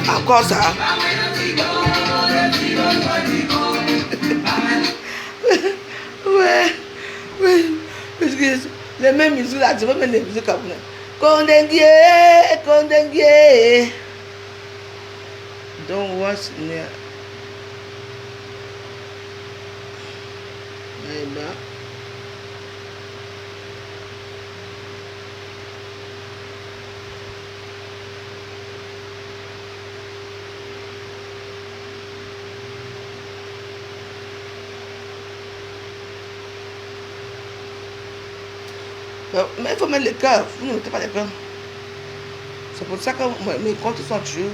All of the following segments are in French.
Encore ça. Ouais. Oui. Parce que les mêmes musiques là, tu veux mettre les musiques comme ça. Kondengue, Kondengue. Don't watch near. Mais il faut mettre le cœur. Vous ne mettez pas le cœur. C'est pour ça que mes comptes sont toujours.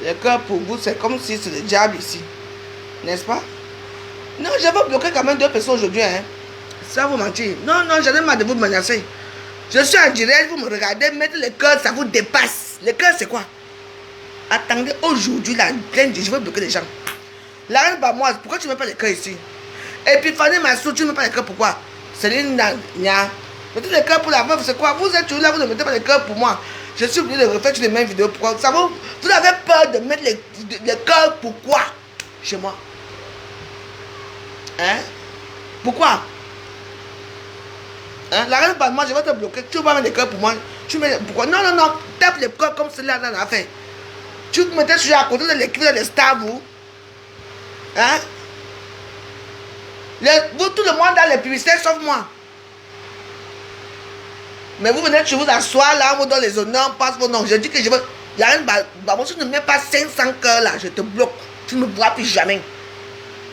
Le cœur pour vous, c'est comme si c'est le diable ici. N'est-ce pas? Non, j'avais bloqué quand même 2 personnes aujourd'hui. Hein. Ça vous mentir. Non, non, j'en ai marre de vous menacer. Je suis en direct, vous me regardez, mettre le cœur, ça vous dépasse. Le cœur, c'est quoi? Attendez, aujourd'hui, là, je vais bloquer les gens. La reine Bamoise, pourquoi tu ne mets pas le cœur ici? Et puis Fanny Massou, tu ne mets pas le cœur, pourquoi? Céline Nia, mettez le cœur pour la meuf, c'est quoi? Vous êtes toujours là, vous ne mettez pas le cœur pour moi. Je suis obligé de refaire toutes les mêmes vidéos. Pourquoi? Ça vous avez peur de mettre le cœur, pourquoi? Chez moi. Hein? Pourquoi? Hein? La reine Bamoise, je vais te bloquer. Tu ne vas pas mettre le cœur pour moi. Tu mets, pourquoi? Non, non, non. Tape le cœur comme celle-là, on a fait. Tu me mettez toujours à côté de l'équipe de stars, vous. Hein? Vous, tout le monde a les publicités sauf moi. Mais vous venez chez vous asseoir là, on vous donne les honneurs, on passe vos noms. Je dis que je veux. La reine Bamoise, tu ne mets pas 500 cœurs là, je te bloque. Tu ne me vois plus jamais.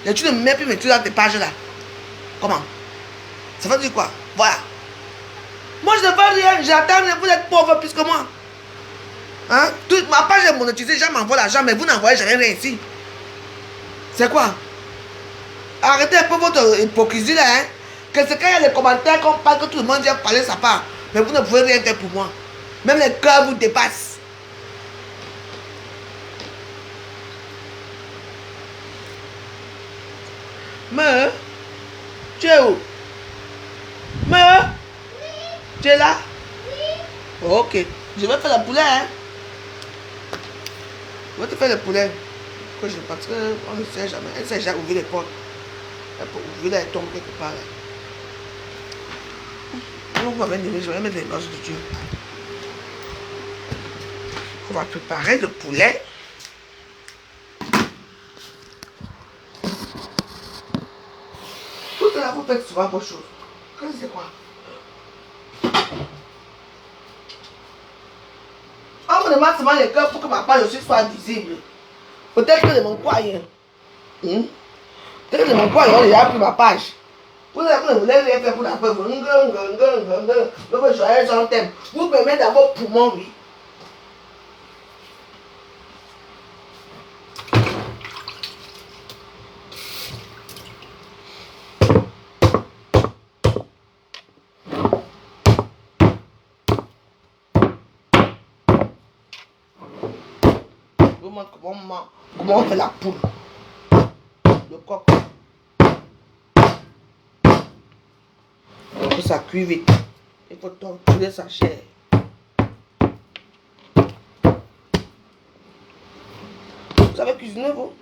Et tu ne me mets plus mes trucs dans tes pages là. Comment? Ça veut dire quoi? Voilà. Moi je ne veux rien, j'attends, vous êtes pauvres plus que moi. Hein? Toute ma page est monétisée, les gens m'envoient l'argent, mais vous n'envoyez jamais rien ici. C'est quoi? Arrêtez un peu votre hypocrisie là, hein. Que c'est quand il y a les commentaires qu'on parle, que tout le monde vient parler sa part. Mais vous ne pouvez rien faire pour moi. Même les cœurs vous dépassent. Mais, tu es où? Mais, tu es là? Ok. Je vais faire le poulet, hein. Je vais te faire le poulet. Que je parce qu'on ne sait jamais. Elle sait déjà ouvrir les portes. Elle peut ouvrir les tombes quelque part. On va venir, je vais mettre les noces de Dieu. On va préparer le poulet. Tout cela, vous faites souvent vos choses. C'est quoi? On me demande seulement les cœurs pour que ma page aussi soit visible. Peut-être que de mon coin. Peut-être que de mon coin, on a pris ma page. Vous ne voulez rien faire pour la peur. Vous me choisir son thème. Vous me mettez dans vos poumons, oui. Je vous montre comment on fait la poule. Le coq. Pour que ça cuit vite. Il faut torturer sa chair. Vous savez cuisiner, vous?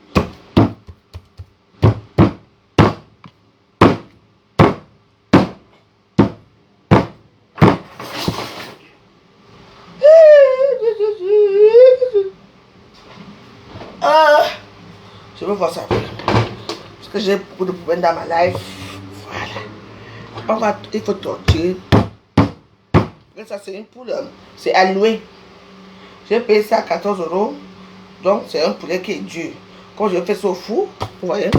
Je veux voir ça. Parce que j'ai beaucoup de problèmes dans ma life. Voilà. Il faut torturer. Et ça, c'est une poule. C'est alloué. J'ai payé ça à 14 €. Donc, c'est un poulet qui est dur. Quand je fais ça au four, vous voyez.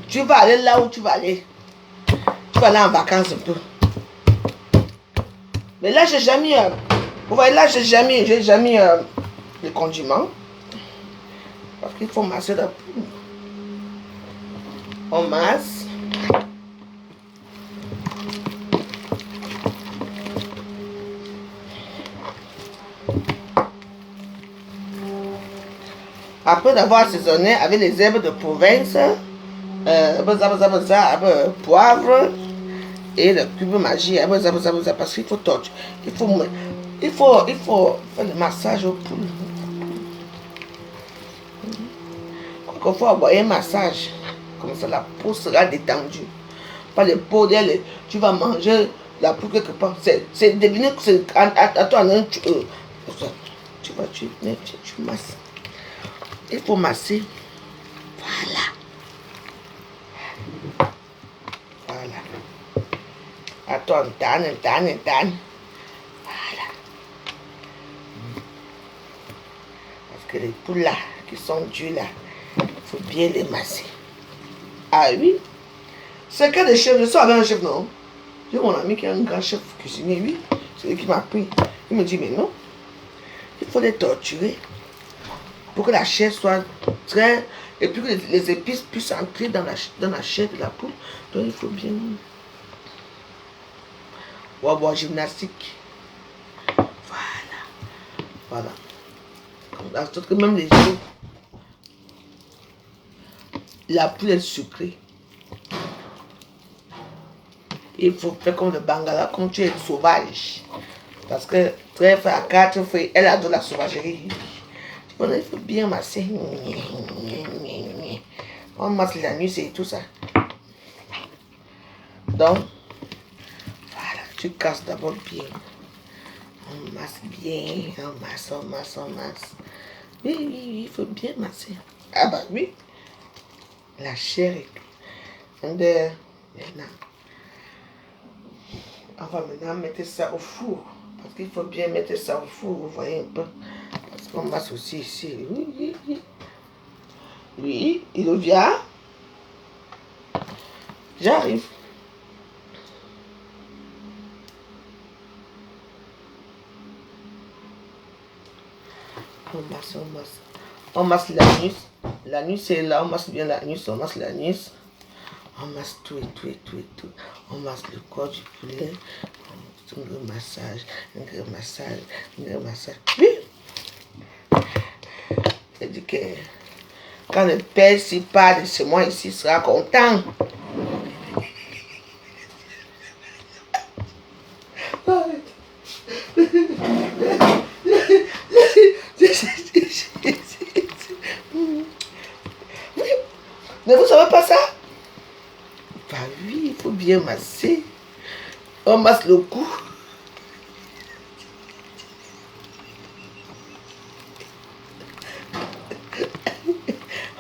Tu vas aller là où tu vas aller. Tu vas aller en vacances un peu. Mais là, j'ai jamais. Vous voyez, là, j'ai jamais les condiments. Parce qu'il faut masser la poule. On masse. Après d'avoir assaisonné avec les herbes de province, poivre, Et le cube magie, parce qu'il faut torcher. Il faut faire le massage au poules. Il faut avoir un massage. Comme ça, la peau sera détendue. Pas les peaux d'elle, tu vas manger la peau quelque part. C'est devenu que c'est à toi, tu vas, tu masses. Il faut masser. Voilà. Voilà. Attends, Voilà. Parce que les poules là, qui sont dures là, il faut bien les masser. Ah oui. C'est que des chefs, je suis avec un chef, non? J'ai mon ami qui est un grand chef cuisinier, oui. C'est lui qui m'a pris. Il me dit, mais non. Il faut les torturer pour que la chair soit très... Et puis que les épices puissent entrer dans la chair de la poule. Donc il faut bien... On va voir gymnastique. Voilà. Voilà. Que même les jours, la poule est sucrée. Il faut faire comme le Bangala, quand tu es sauvage. Parce que très à 4 feuilles, elle a de la sauvagerie. Bon, il faut bien masser. On masse la nuit, c'est tout ça. Donc, voilà, tu casses d'abord bien. On masse bien, on masse. Oui, il faut bien masser. Ah bah oui. La chair et tout. Maintenant, on va maintenant mettre ça au four. Parce qu'il faut bien mettre ça au four, vous voyez un peu. Parce qu'on masse aussi ici. Oui, il revient. J'arrive. On masse l'anus. L'anus c'est là, on masse bien l'anus, on masse l'anus. On masse tout. On masse le corps du poulet. Un gros massage. Oui. C'est dit que quand le père s'y parle de chez moi ici, il sera content. Mais vous savez pas ça? Bah oui, il faut bien masser. On masse le cou.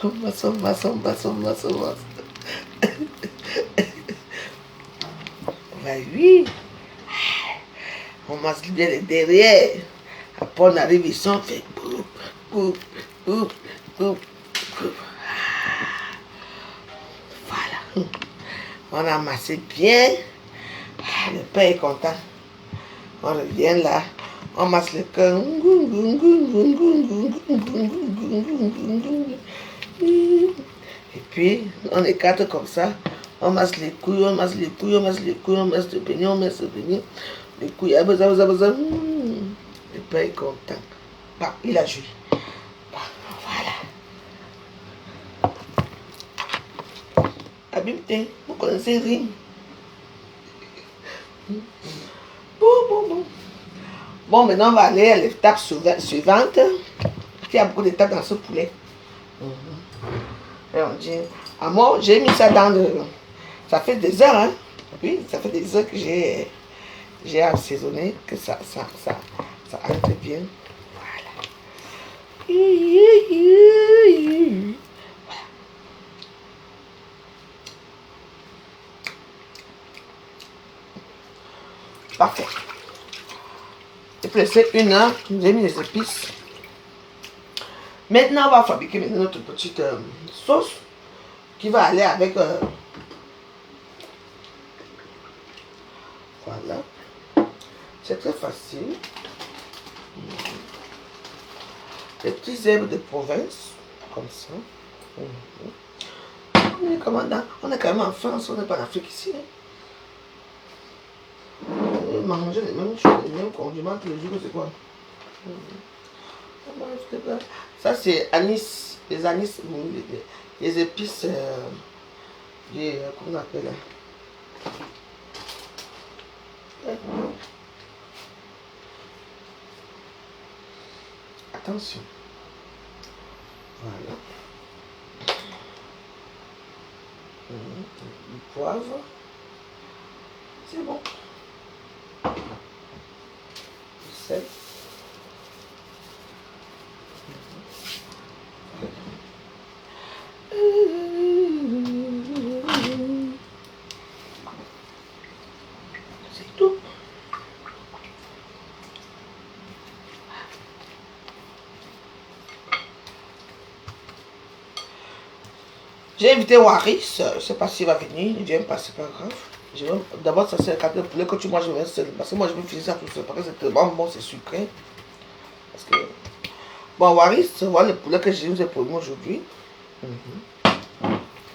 On masse. Bah oui. On masse bien les derrière. Après on arrive ici, on fait coupe. Voilà. On a massé bien. Le père est content. On revient là. On masse le cœur. Et puis, on écarte comme ça. On masse les couilles, on masse le pénis. Les couilles, le père est content. Bah, il a joué. Bah, voilà. Abimte, vous connaissez rien. Bon, maintenant on va aller à l'étape suivante. Il y a beaucoup d'étapes dans ce poulet. Et on dit, ah moi j'ai mis ça dans le... Ça fait des heures, hein. Oui, ça fait des heures que j'ai assaisonné, que ça entre bien. Voilà. Parfait. J'ai pressé 1 heure, j'ai mis les épices. Maintenant, on va fabriquer notre petite sauce qui va aller avec... voilà. C'est très facile. Des petits herbes de province, comme ça. On est quand même en France, on n'est pas en Afrique ici. Hein. Manger les mêmes choses, les mêmes condiments tous les jours, c'est quoi? Ça c'est anis, les anis, les épices, comment on appelle là? Attention. Voilà. Du poivre. C'est bon. Du sel. C'est tout. J'ai invité Waris, je ne sais pas s'il va venir, il ne vient pas, c'est pas grave. D'abord, ça c'est le carton de poulet que tu manges même seul. Parce que moi je vais finir ça tout seul. Parce que c'est tellement bon, c'est sucré. Parce que. Bon, Waris, voilà le poulet que je vous ai promis aujourd'hui.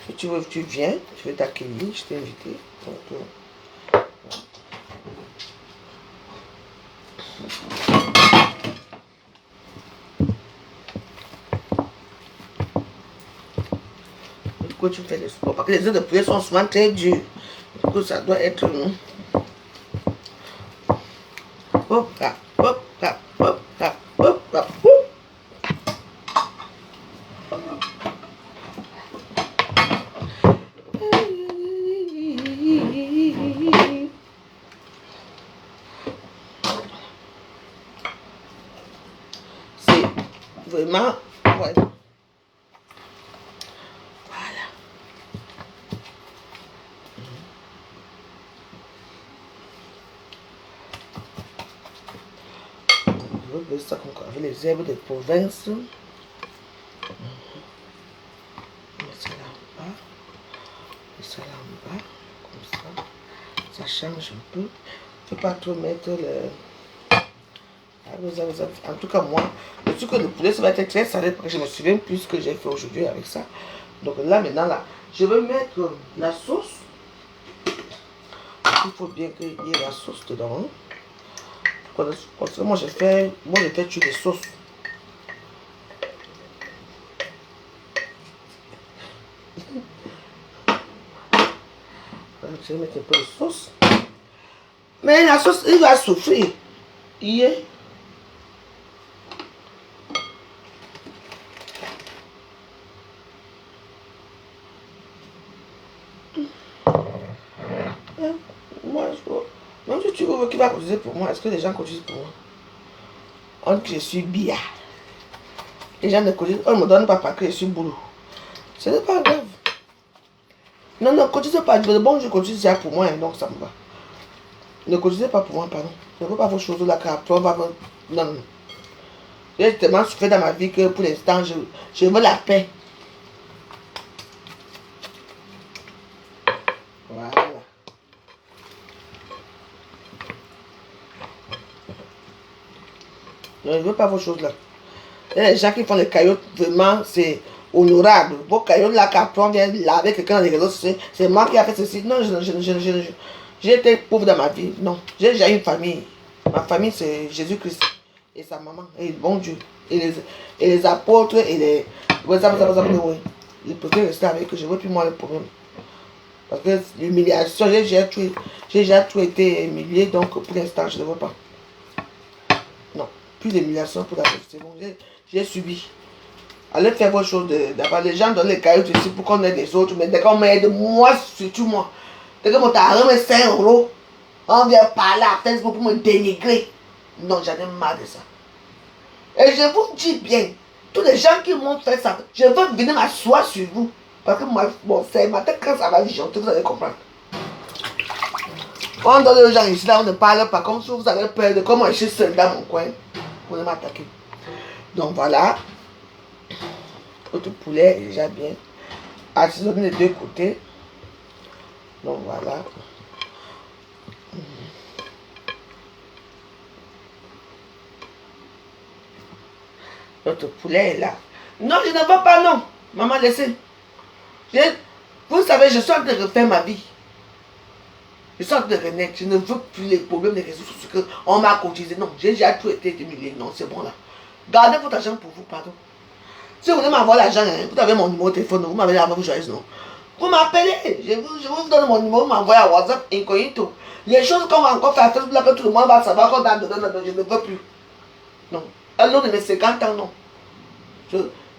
Si tu veux, tu viens, je vais t'accueillir, je t'ai invité. Donc, pourquoi tu fais le sport? Parce que les œufs de poulet sont souvent très durs. Du coup, ça doit être. Hop, là, hop, là, hop, là, hop, là, hop. C'est vraiment. Ouais. Voilà. Je veux ça avec les herbes de province. On met ça là en bas. Et ça là en bas. Comme ça. Ça change un peu. Il ne faut pas trop mettre le. En tout cas, moi, le sucre de poulet, ça va être très salé parce que je me souviens plus ce que j'ai fait aujourd'hui avec ça. Donc là, maintenant, là, je vais mettre la sauce. Il faut bien qu'il y ait la sauce dedans. Parce que moi, j'ai fait tuer des sauces. Je vais mettre un peu de sauce. Mais la sauce, il va souffrir. Il est. Moi, même si tu veux qui va cotiser pour moi, est-ce que les gens cotisent pour moi? On dit que je suis billard. Les gens ne cotisent, on ne me donne pas parce que je suis boulot. Ce n'est pas grave. Non, ne cotisez pas. Bon, je cotise déjà pour moi, donc ça me va. Ne cotisez pas pour moi, pardon. Je ne veux pas vos choses là, car toi, non, non. J'ai tellement souffert dans ma vie que pour l'instant, je veux la paix. Voilà. Non, je ne veux pas vos choses là. Et les gens qui font les cailloux, vraiment, c'est honorable. Vos cailloux là, quand on vient laver quelqu'un dans les réseaux, c'est moi qui a fait ceci. Non, j'ai été pauvre dans ma vie. Non, j'ai déjà une famille. Ma famille, c'est Jésus-Christ et sa maman, et le bon Dieu, et les apôtres, et les. Je peux rester avec eux, je ne veux plus moi le problème. Parce que l'humiliation, j'ai déjà tout été humilié, donc pour l'instant, je ne veux pas. Non, plus d'humiliation pour la vie, c'est bon, j'ai subi. Allez faire vos choses d'abord. Les gens donnent les cailloux ici pour qu'on aide les autres, mais dès qu'on m'aide, moi, surtout moi. Dès que mon tarot met 5 €, on vient parler à Facebook pour me dénigrer. Non, j'en ai marre de ça. Et je vous dis bien, tous les gens qui m'ont fait ça, je veux venir m'asseoir sur vous. Parce que moi, bon, c'est matin quand ça va chanter, vous allez comprendre. On donne aux gens ici, là, on ne parle pas comme si vous avez peur de comment je suis seul dans mon coin. Vous ne m'attaquez. Donc voilà. Votre poulet est déjà bien assaisonné des deux côtés. Donc voilà. Notre poulet est là. Non, je ne veux pas, non. Maman, laissez. Vous savez, je suis en train de refaire ma vie. Je suis en train de renaître. Je ne veux plus les problèmes des réseaux sociaux. On m'a cotisé. Non, j'ai déjà tout été humilié. Non, c'est bon là. Gardez votre argent pour vous, pardon. Si vous voulez m'avoir l'argent, vous avez mon numéro de téléphone, vous m'avez la même joyeuse, non. Vous m'appelez, je vous donne mon numéro, vous m'envoyez à WhatsApp incognito. Les choses qu'on va encore faire, là que tout le monde va savoir qu'on a donné, je ne veux plus. Non. À l'autre de mes 50 ans, non.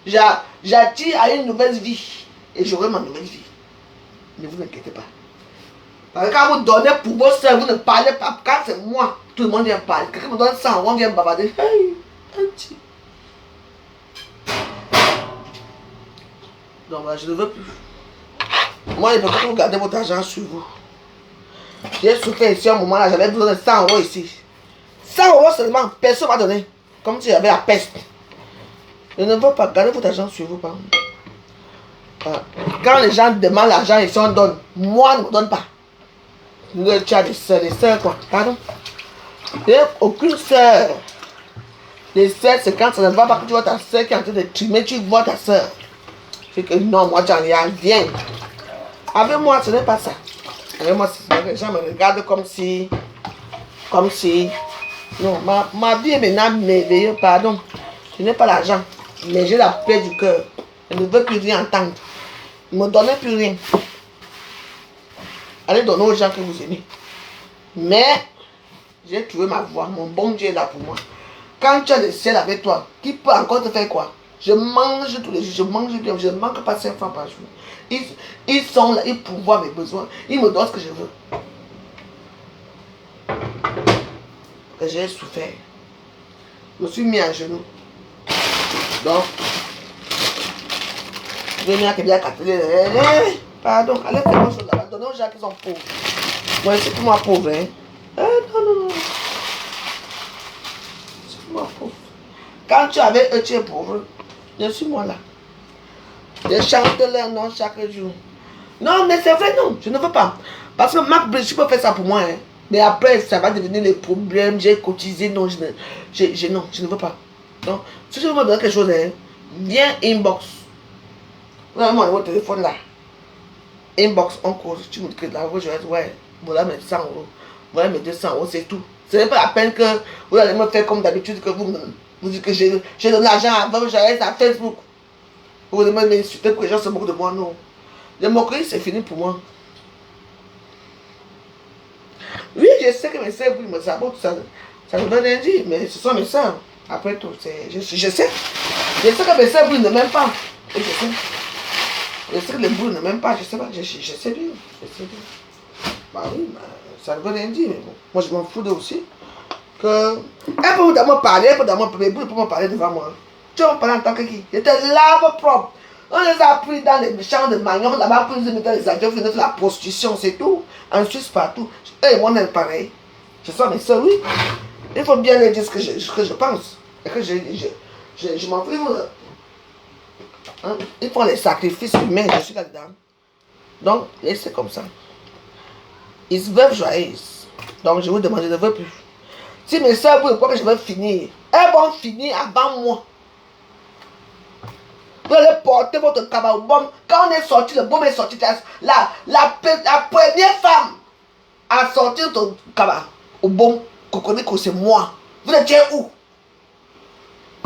J'attire à une nouvelle vie. Et j'aurai ma nouvelle vie. Ne vous inquiétez pas. Parce que quand vous donnez pour vos soeurs, vous ne parlez pas. Quand c'est moi, tout le monde vient parler. Quelqu'un me donne 100, on vient bavarder. Hey, petit. Donc voilà, je ne veux plus. Moi, je ne peux pas vous garder votre argent sur vous. J'ai souffert ici un moment là, j'avais besoin de 100 € ici. 100 € seulement, personne ne m'a donné. Comme si j'avais la peste. Je ne veux pas garder votre argent sur vous, pardon. Quand les gens demandent l'argent et on donne, moi ne me donne pas. Tu as des soeurs quoi, pardon. Il n'y a aucune soeur. Les soeurs, c'est quand ça ne va pas que tu vois ta soeur qui est en train de trimer, tu vois ta soeur. C'est que non, moi j'en ai rien. Avec moi, ce n'est pas ça. Avec moi, les gens me regardent comme si. Non, ma vie est maintenant merveilleuse, pardon. Je n'ai pas l'argent, mais j'ai la paix du cœur. Je ne veux plus rien entendre. Ne me donnez plus rien. Allez donner aux gens que vous aimez. Mais, j'ai trouvé ma voie. Mon bon Dieu est là pour moi. Quand tu as le ciel avec toi, qui peut encore te faire quoi? Je mange tous les jours, je mange bien, je ne manque pas 5 fois par jour. Ils sont là, ils pourvoient mes besoins. Ils me donnent ce que je veux. Que j'ai souffert. Je me suis mis à genoux. Donc, je vais venir à Catherine. Pardon, allez faire mon chose là-bas. Donnez aux gens qui sont pauvres. Moi, c'est pour moi pauvre, hein. Non. C'est pour moi pauvre. Quand tu es avec eux, tu es pauvre. Je suis moi là. Je chante leur nom chaque jour. Non, mais c'est vrai, non, je ne veux pas. Parce que Marc Bridge peut faire ça pour moi, hein. Mais après, ça va devenir les problèmes. J'ai cotisé, non, non, je ne veux pas. Donc, si je veux me donner quelque chose, hein, viens inbox. Vous avez mon numéro de téléphone là. Inbox, on cause. Tu me dis que là, je vais dire, ouais, voilà mes 100 €. Voilà mes 200 €, c'est tout. Ce n'est pas la peine que vous allez me faire comme d'habitude, que vous dites que j'ai donné l'argent avant, j'allais à Facebook. Vous allez m'insulter pour que les gens se moquent de moi, non. Les moqueries, c'est fini pour moi. Oui, je sais que mes soeurs, me sabotent, ça me donne un dit, mais ce sont mes soeurs. Après tout, je sais. Je sais que mes soeurs ne m'aiment pas. Et je sais. Je sais que les boules ne m'aiment pas, je sais pas. Je sais bien. Bah oui, ça ne veut rien dire, mais bon. Moi, je m'en fous d'eux aussi. Que. Elle peut me parler, elle peut me parler devant moi. Tu vas me parler en tant que qui? J'étais lave propre. On les a pris dans les champs de Magnon, là-bas, pour nous mettre dans les avions, venir faire la prostitution, c'est tout. En Suisse, partout. Et moi, on est pareil. Je sens mes soeurs, oui. Il faut bien leur dire ce que je pense. Et que je m'en fous. Hein? Ils font les sacrifices humains, je suis là-dedans. Donc, laissez comme ça. Ils veulent joyeuse. Donc, je vous demande, je ne veux plus. Si mes soeurs vous croient que je vais finir, elles vont finir avant moi. Vous allez porter votre cabas au baume. Quand on est sorti, le baume est sorti. La première femme à sortir ton cabas au baume, que c'est moi. Vous étiez où?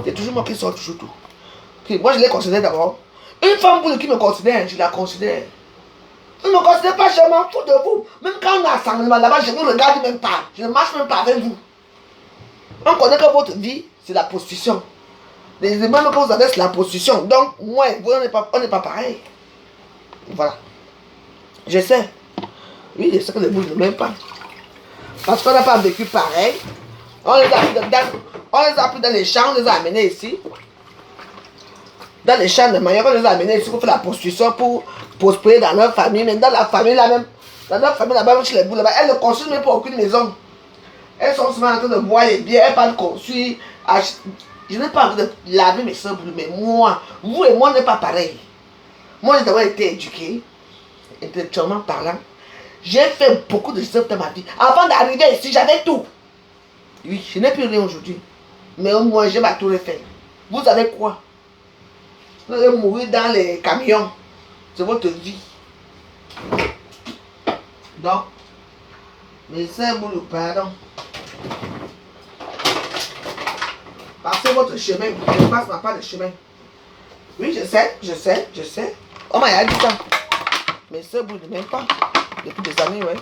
C'est toujours moi qui sors toujours tout. Okay, moi, je les considère d'abord. Une femme pour qui me considère, je la considère. Vous ne me considérez pas, je m'en fous de vous. Même quand on a assemblement là-bas, je ne vous regarde même pas. Je ne marche même pas avec vous. On connaît que votre vie, c'est la prostitution. Les éléments que vous avez, c'est la prostitution. Donc, moi et vous, on n'est pas pareil. Voilà. Je sais. Oui, je sais que les bouches ne m'aiment pas. Parce qu'on n'a pas vécu pareil. On les a pris dans les champs, on les a amenés ici. Dans les champs de Mallorca, on les a amenés ici pour faire la prostitution, pour prospérer dans leur famille. Mais dans la famille là-même, dans leur famille là-bas, chez les boules là-bas, elles ne construisent même pas aucune maison. Elles sont souvent en train de boire les bières, elles parlent de construire. Je n'ai pas envie de laver mes soeurs, mais moi, vous et moi, on n'est pas pareil. Moi, j'ai d'abord été éduqué, intellectuellement parlant. J'ai fait beaucoup de choses dans ma vie. Avant d'arriver ici, j'avais tout. Oui, je n'ai plus rien aujourd'hui. Mais au moins, j'ai ma tour Eiffel. Vous avez quoi? Vous allez mourir dans les camions. C'est votre vie. Donc, mes soeurs, vous pardon. Passez votre chemin, je ne passe pas le chemin. Oui, je sais. On m'a dit ça. Mes soeurs ne boivent même pas. Depuis des années, ouais.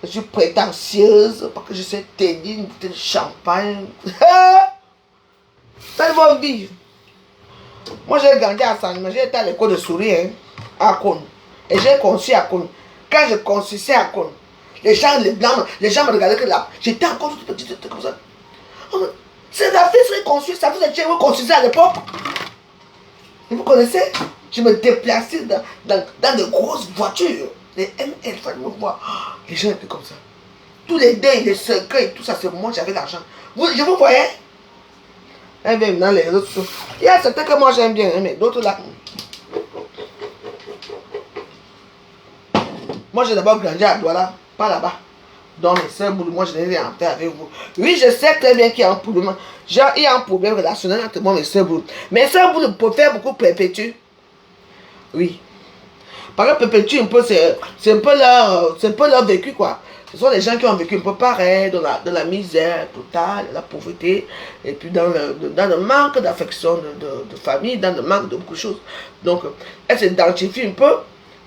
Je suis prétentieuse parce que je sais tenir une bouteille de champagne. Ça va vivre. Moi, j'ai grandi à San, j'ai été à l'école de souris, hein, à Cône. Et j'ai conçu à Cône. Quand je conçuais à Cône, les gens, les blancs, les gens me regardaient que là. J'étais encore toute petite, comme ça. Oh, c'est la fille qui conçue, ça vous êtes vous construisez à l'époque. Et vous connaissez? Je me déplaçais dans de grosses voitures. Les ML, il fallait me voir. Les gens étaient comme ça. Tous les dés, les cercueils, tout ça, c'est moi, j'avais l'argent. Je vous voyais? Eh bien, dans les autres, il y a certains que moi j'aime bien, mais d'autres là. Moi j'ai d'abord grandi à Douala, pas là-bas. Donc mes soeurs, moi je n'ai rien fait avec vous. Oui, je sais très bien qu'il y a un problème. Genre, il y a un problème relationnel entre moi et mes soeurs. Mes soeurs peuvent faire beaucoup perpétuer. Oui. Parce que perpétuer un peu, c'est un peu leur vécu, quoi. Ce sont des gens qui ont vécu un peu pareil, dans la misère totale, la pauvreté, et puis dans le manque d'affection de famille, dans le manque de beaucoup de choses. Donc, elle s'identifie un peu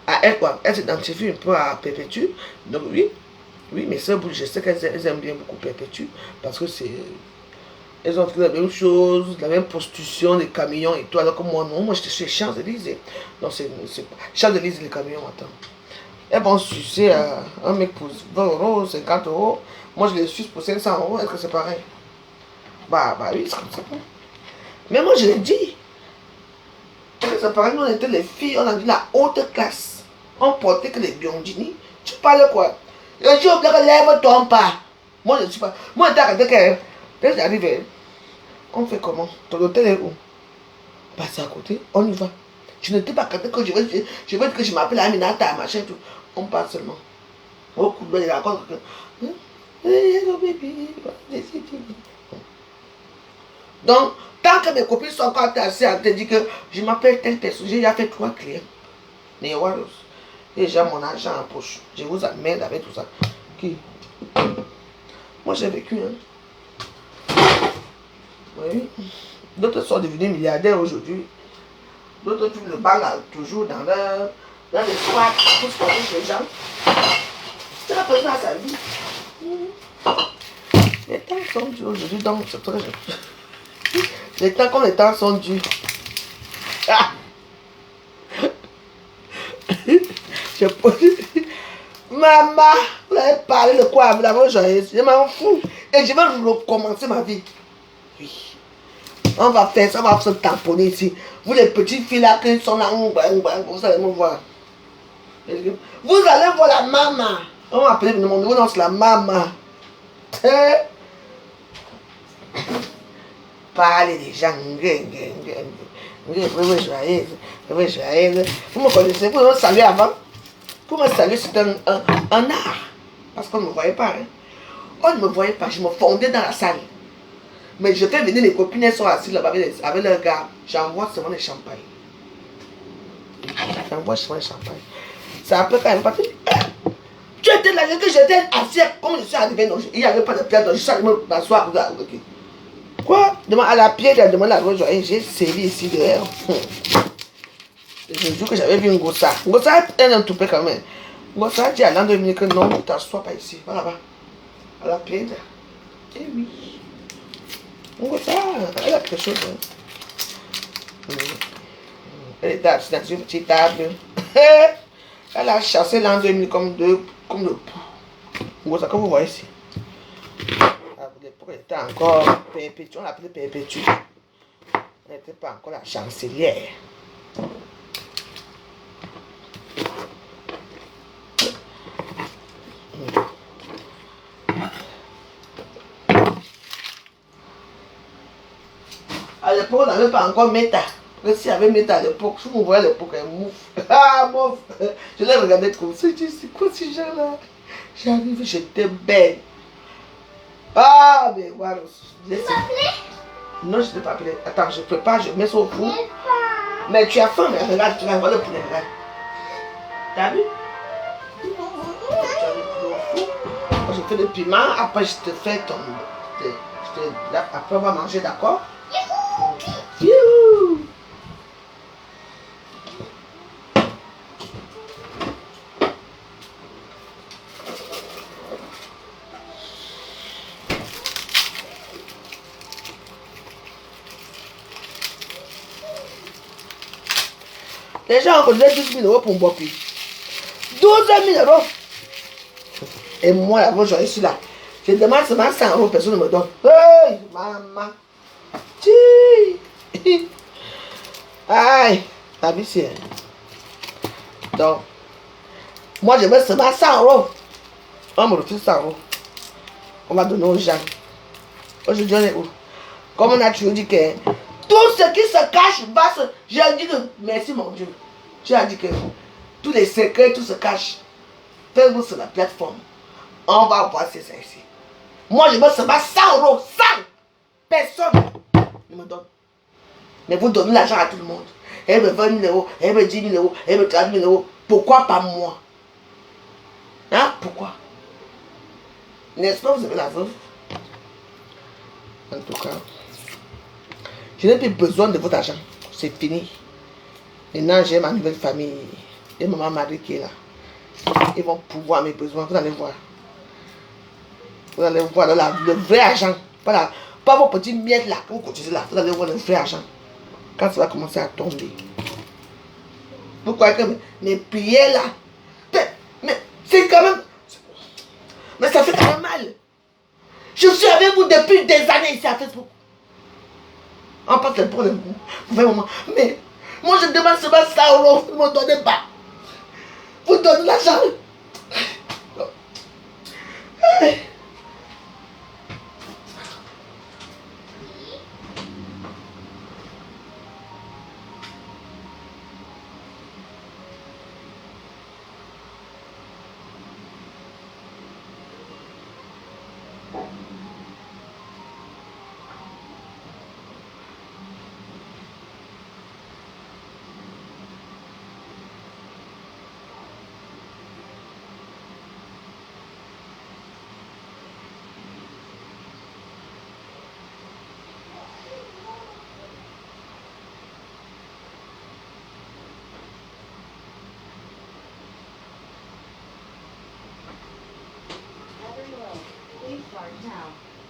à elle, quoi. Elle s'identifie un peu à Perpétue. Donc, oui, mes soeurs, je sais qu'elles aiment bien beaucoup Perpétue, parce que elles ont fait la même chose, la même prostitution, les camions et tout, alors que moi, non, moi, j'étais chez Champs-Élysées. Non, c'est Champs-Élysées, les camions, attends. Elles vont sucer un mec pour 20 euros, 50 euros. Moi, je les suce pour 500 euros. Est-ce que c'est pareil? Bah oui, c'est comme ça. Mais moi, je l'ai dit. Est-ce que c'est pareil? Nous, on était les filles, on a dit la haute classe. On portait que les biondini. Tu parles quoi? Je dis au blague, lève-toi pas. Moi, je ne suis pas. Moi, je t'arrête que. Dès que j'arrive, on fait comment? Ton hôtel est où? Passer à côté, on y va. Je n'étais pas capable que je veux dire que je m'appelle Aminata, machin, tout. On part seulement. Au coup de la raconte que. Donc, tant que mes copines sont encore assez à te dire que je m'appelle telle personne, j'ai déjà fait 3 clients. Mais voilà, j'ai déjà mon argent en poche. Je vous amène avec tout ça. Qui? Moi j'ai vécu, hein. Oui. D'autres sont devenus milliardaires aujourd'hui. D'autres fument le bal toujours dans les squats pour se porter chez les gens. C'est la personne à sa vie. Les temps sont durs aujourd'hui, donc c'est très joli. Les temps comme les temps sont durs. Ah! Je peux... Maman, vous avez parlé de quoi? Vous l'avez joyeuse. Je m'en fous. Et je vais recommencer ma vie. Oui. On va faire ça, on va se tamponner ici. Vous les petites filles là qui sont là, vous allez me voir. Vous allez voir la maman. On va appeler mon nom, c'est la maman. Parlez des gens. Vous me connaissez, vous me saluez avant. Pour me saluer, c'est un art. Parce qu'on ne me voyait pas. Hein. On ne me voyait pas, je me fondais dans la salle. Mais je fais venir les copines, elles sont assises là-bas avec leurs gars. J'envoie seulement les champagnes. J'envoie seulement les champagnes. C'est après quand même parti. Tu étais là, que j'étais assis, comme je suis arrivé, il n'y avait pas de pierre, donc je suis allé m'asseoir. Quoi? Demande à la pierre, elle demande à la joie. J'ai servi ici derrière. Je dis que j'avais vu un gossa. Gossa est un toupet quand même. Gossa dit à l'an 2000 que non, ne t'assois pas ici. Va là-bas. À la pierre. Eh oui. Gossa, elle a quelque chose. Hein. Elle était assise dans une petite table. Elle a chassé l'an 2000 comme le pou. Gossa, comme vous voyez ici. À l'époque, elle était encore Perpétue. On l'appelait Perpétue. Elle n'était pas encore la chancelière. À l'époque, on n'avait pas encore Meta. Parce que s'il y avait Meta à l'époque, je me voyais à l'époque, elle mouffe. Ah, mouffe. Je l'ai regardé comme ça, je dis, c'est quoi ces gens-là? J'arrive, j'étais belle. Ah, mais voilà. Tu m'as appelé? Non, je ne t'ai pas appelé. Attends, je prépare, je mets ça au four. Mais tu as faim, mais regarde, tu vas voir le poulet, regarde. T'as vu? Tu as le poulet au four. Moi, je fais le piment, après je te fais ton... Après, on va manger, d'accord? Youhou! Les gens ont donné 12 000 euros pour me boiter. 12 000 euros. Et moi, là, je suis là. Je demande seulement 100 euros, personne ne me donne. Hey, maman. Ti. Aïe, la vie c'est. Donc, moi, je veux seulement 100 euros. On me refuse 100 euros. On va donner aux gens. Aujourd'hui, on est où? Comme on a toujours dit que tout ce qui se cache va se... J'ai dit que merci mon Dieu. Tu as dit que tous les secrets, tout se cache. Facebook sur la plateforme. On va voir c'est ça ici. Moi, je veux seulement 100 euros. 100. Personne ne me donne. Mais vous donnez l'argent à tout le monde. Elle veut 20 000 euros, elle veut 10 000 euros, elle veut 30 000 euros. Pourquoi pas moi? Hein? Pourquoi? N'est-ce pas, vous avez la veuve? En tout cas, je n'ai plus besoin de votre argent. C'est fini. Maintenant, j'ai ma nouvelle famille. Et maman Marie qui est là. Ils vont pouvoir mes besoins. Vous allez voir. Vous allez voir le vrai argent. Pas vos petits miettes là que vous cotisez là. Vous allez voir le vrai argent. Quand ça va commencer à tomber. Vous croyez que mes prières là. Mais c'est quand même. Mais ça fait quand même mal. Je suis avec vous depuis des années ici à Facebook. On passe le problème. Vraiment. Mais moi je demande seulement 100 euros. Vous ne me donnez pas. Vous donnez l'argent.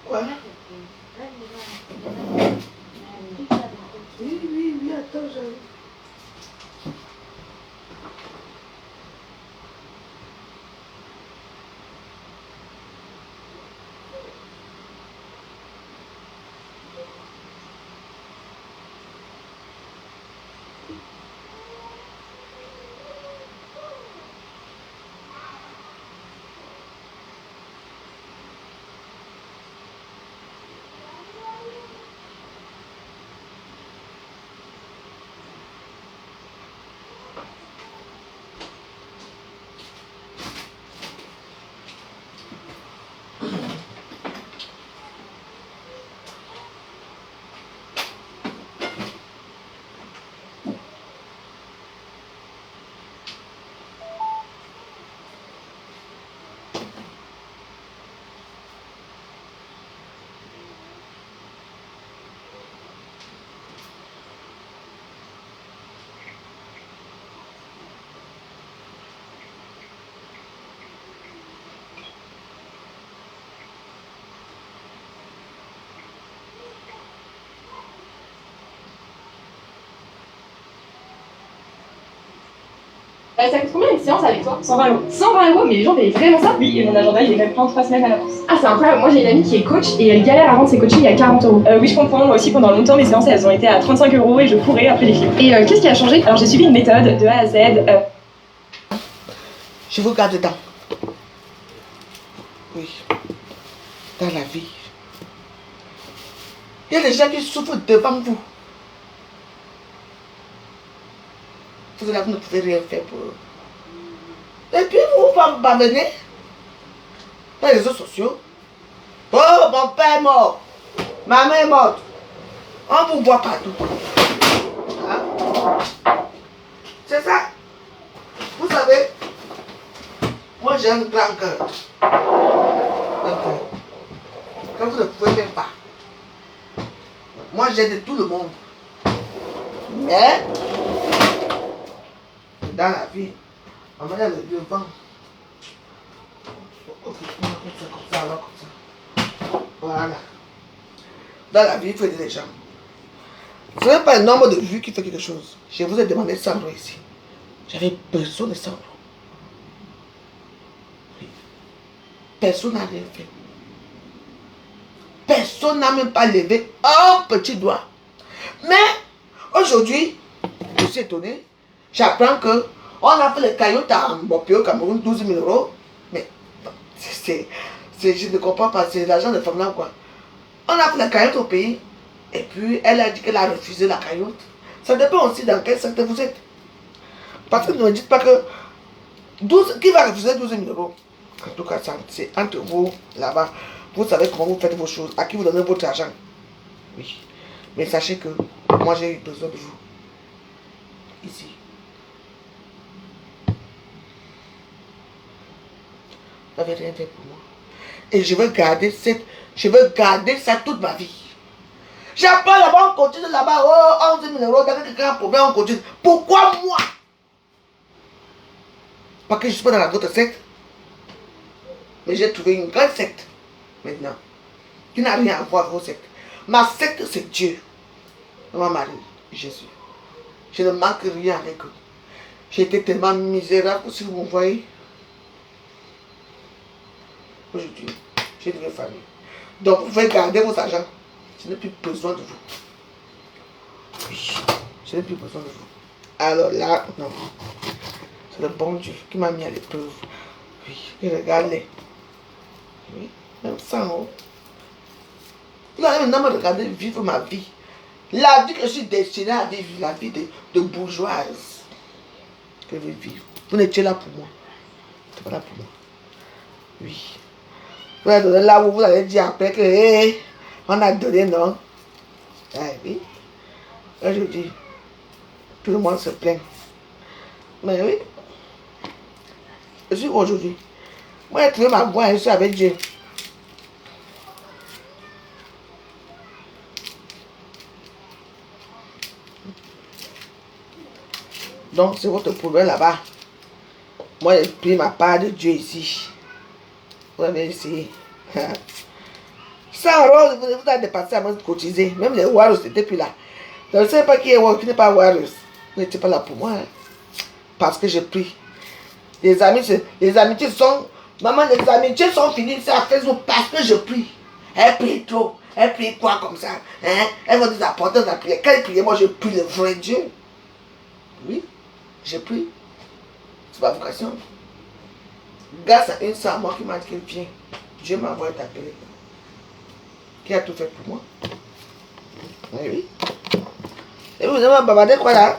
Quoi? Oui, attends, j'arrive. Ça coûte combien une séance avec toi? 120 euros. 120 euros, mais les gens payent vraiment ça? Oui, et mon agenda il est même plein 3 semaines à l'avance. Ah, c'est incroyable. Moi j'ai une amie qui est coach et elle galère à vendre ses coachings à 40 euros. Oui, je comprends. Moi aussi, pendant longtemps, mes séances elles ont été à 35 euros et je courais après les clients. Et qu'est-ce qui a changé? Alors j'ai suivi une méthode de A à Z. Je vous garde dedans. Oui. Dans la vie. Il y a des gens qui souffrent devant vous. Vous ne pouvez rien faire pour eux. Et puis vous parvenez dans les réseaux sociaux. Oh, mon père est mort. Ma mère est morte. On vous voit partout. Hein? C'est ça. Vous savez, moi j'ai un grand cœur. Quand vous ne pouvez même pas. Moi j'aide tout le monde. Mais dans la vie, on va dire le devant. Ok, comme ça, alors comme ça. Voilà. Dans la vie, il faut aider les gens. Ce n'est pas le nombre de vues qui fait quelque chose. Je vous ai demandé 100 euros ici. J'avais besoin de 100 euros. Oui. Personne n'a rien fait. Personne n'a même pas levé un petit doigt. Mais aujourd'hui, je suis étonné. J'apprends que on a fait les cailloux à Mbopé au Cameroun, 12 000 euros. Mais je ne comprends pas, c'est l'argent de femme là quoi. On a fait la cailloute au pays. Et puis elle a dit qu'elle a refusé la cailloute. Ça dépend aussi dans quel secteur vous êtes. Parce que ne me dites pas que qui va refuser 12 000 euros. En tout cas, c'est entre vous là-bas. Vous savez comment vous faites vos choses, à qui vous donnez votre argent. Oui. Mais sachez que moi j'ai eu besoin de vous. Ici. Vous n'avez rien fait pour moi. Et je veux garder ça toute ma vie. J'apprends là-bas, on continue là-bas, oh, 11 000 euros, dans quelqu'un a un problème, on continue. Pourquoi moi? Parce que je ne suis pas dans la d'autre secte. Mais j'ai trouvé une grande secte, maintenant, qui n'a rien à voir avec vos sectes. Ma secte, c'est Dieu. Ma mari, Jésus. Je ne manque rien avec eux. J'ai été tellement misérable, si vous me voyez. Aujourd'hui, j'ai une famille. Donc, vous pouvez garder vos argents. Je n'ai plus besoin de vous. Oui, je n'ai plus besoin de vous. Alors là, non. C'est le bon Dieu qui m'a mis à l'épreuve. Oui, et regardez. Oui, même 100 euros. Vous allez maintenant me regarder vivre ma vie. La vie que je suis destinée à vivre, la vie de bourgeoise que je vais vivre. Vous n'étiez là pour moi. Vous n'êtes pas là pour moi. Oui. Vous allez donner là où vous allez dire après que hey, on a donné, non? Ah, oui. Là, je dis, tout le monde se plaint. Mais oui. Je suis aujourd'hui. Moi, j'ai trouvé ma voie et je suis avec Dieu. Donc, c'est votre problème là-bas. Moi, j'ai pris ma part de Dieu ici. Vous avez essayé. 100 euros, vous avez dépassé à me cotiser. Même les Warriors n'étaient plus là. Je ne sais pas qui est Warriors, qui n'est pas Warriors. Vous n'étiez pas là pour moi. Hein. Parce que j'ai pris. Les amitiés sont... Maman, les amitiés sont finies ici à Facebook parce que je prie. Elle prie trop. Elle prie quoi comme ça? Hein? Elle va nous apporter la prière. Quand elle prie, moi je prie le vrai Dieu. Oui, j'ai pris. C'est ma vocation. Grâce à une sœur, moi qui m'a dit qu'elle vient. Dieu m'a envoyé t'appeler. Qui a tout fait pour moi. Oui, oui. Et vous avez bavardé quoi là?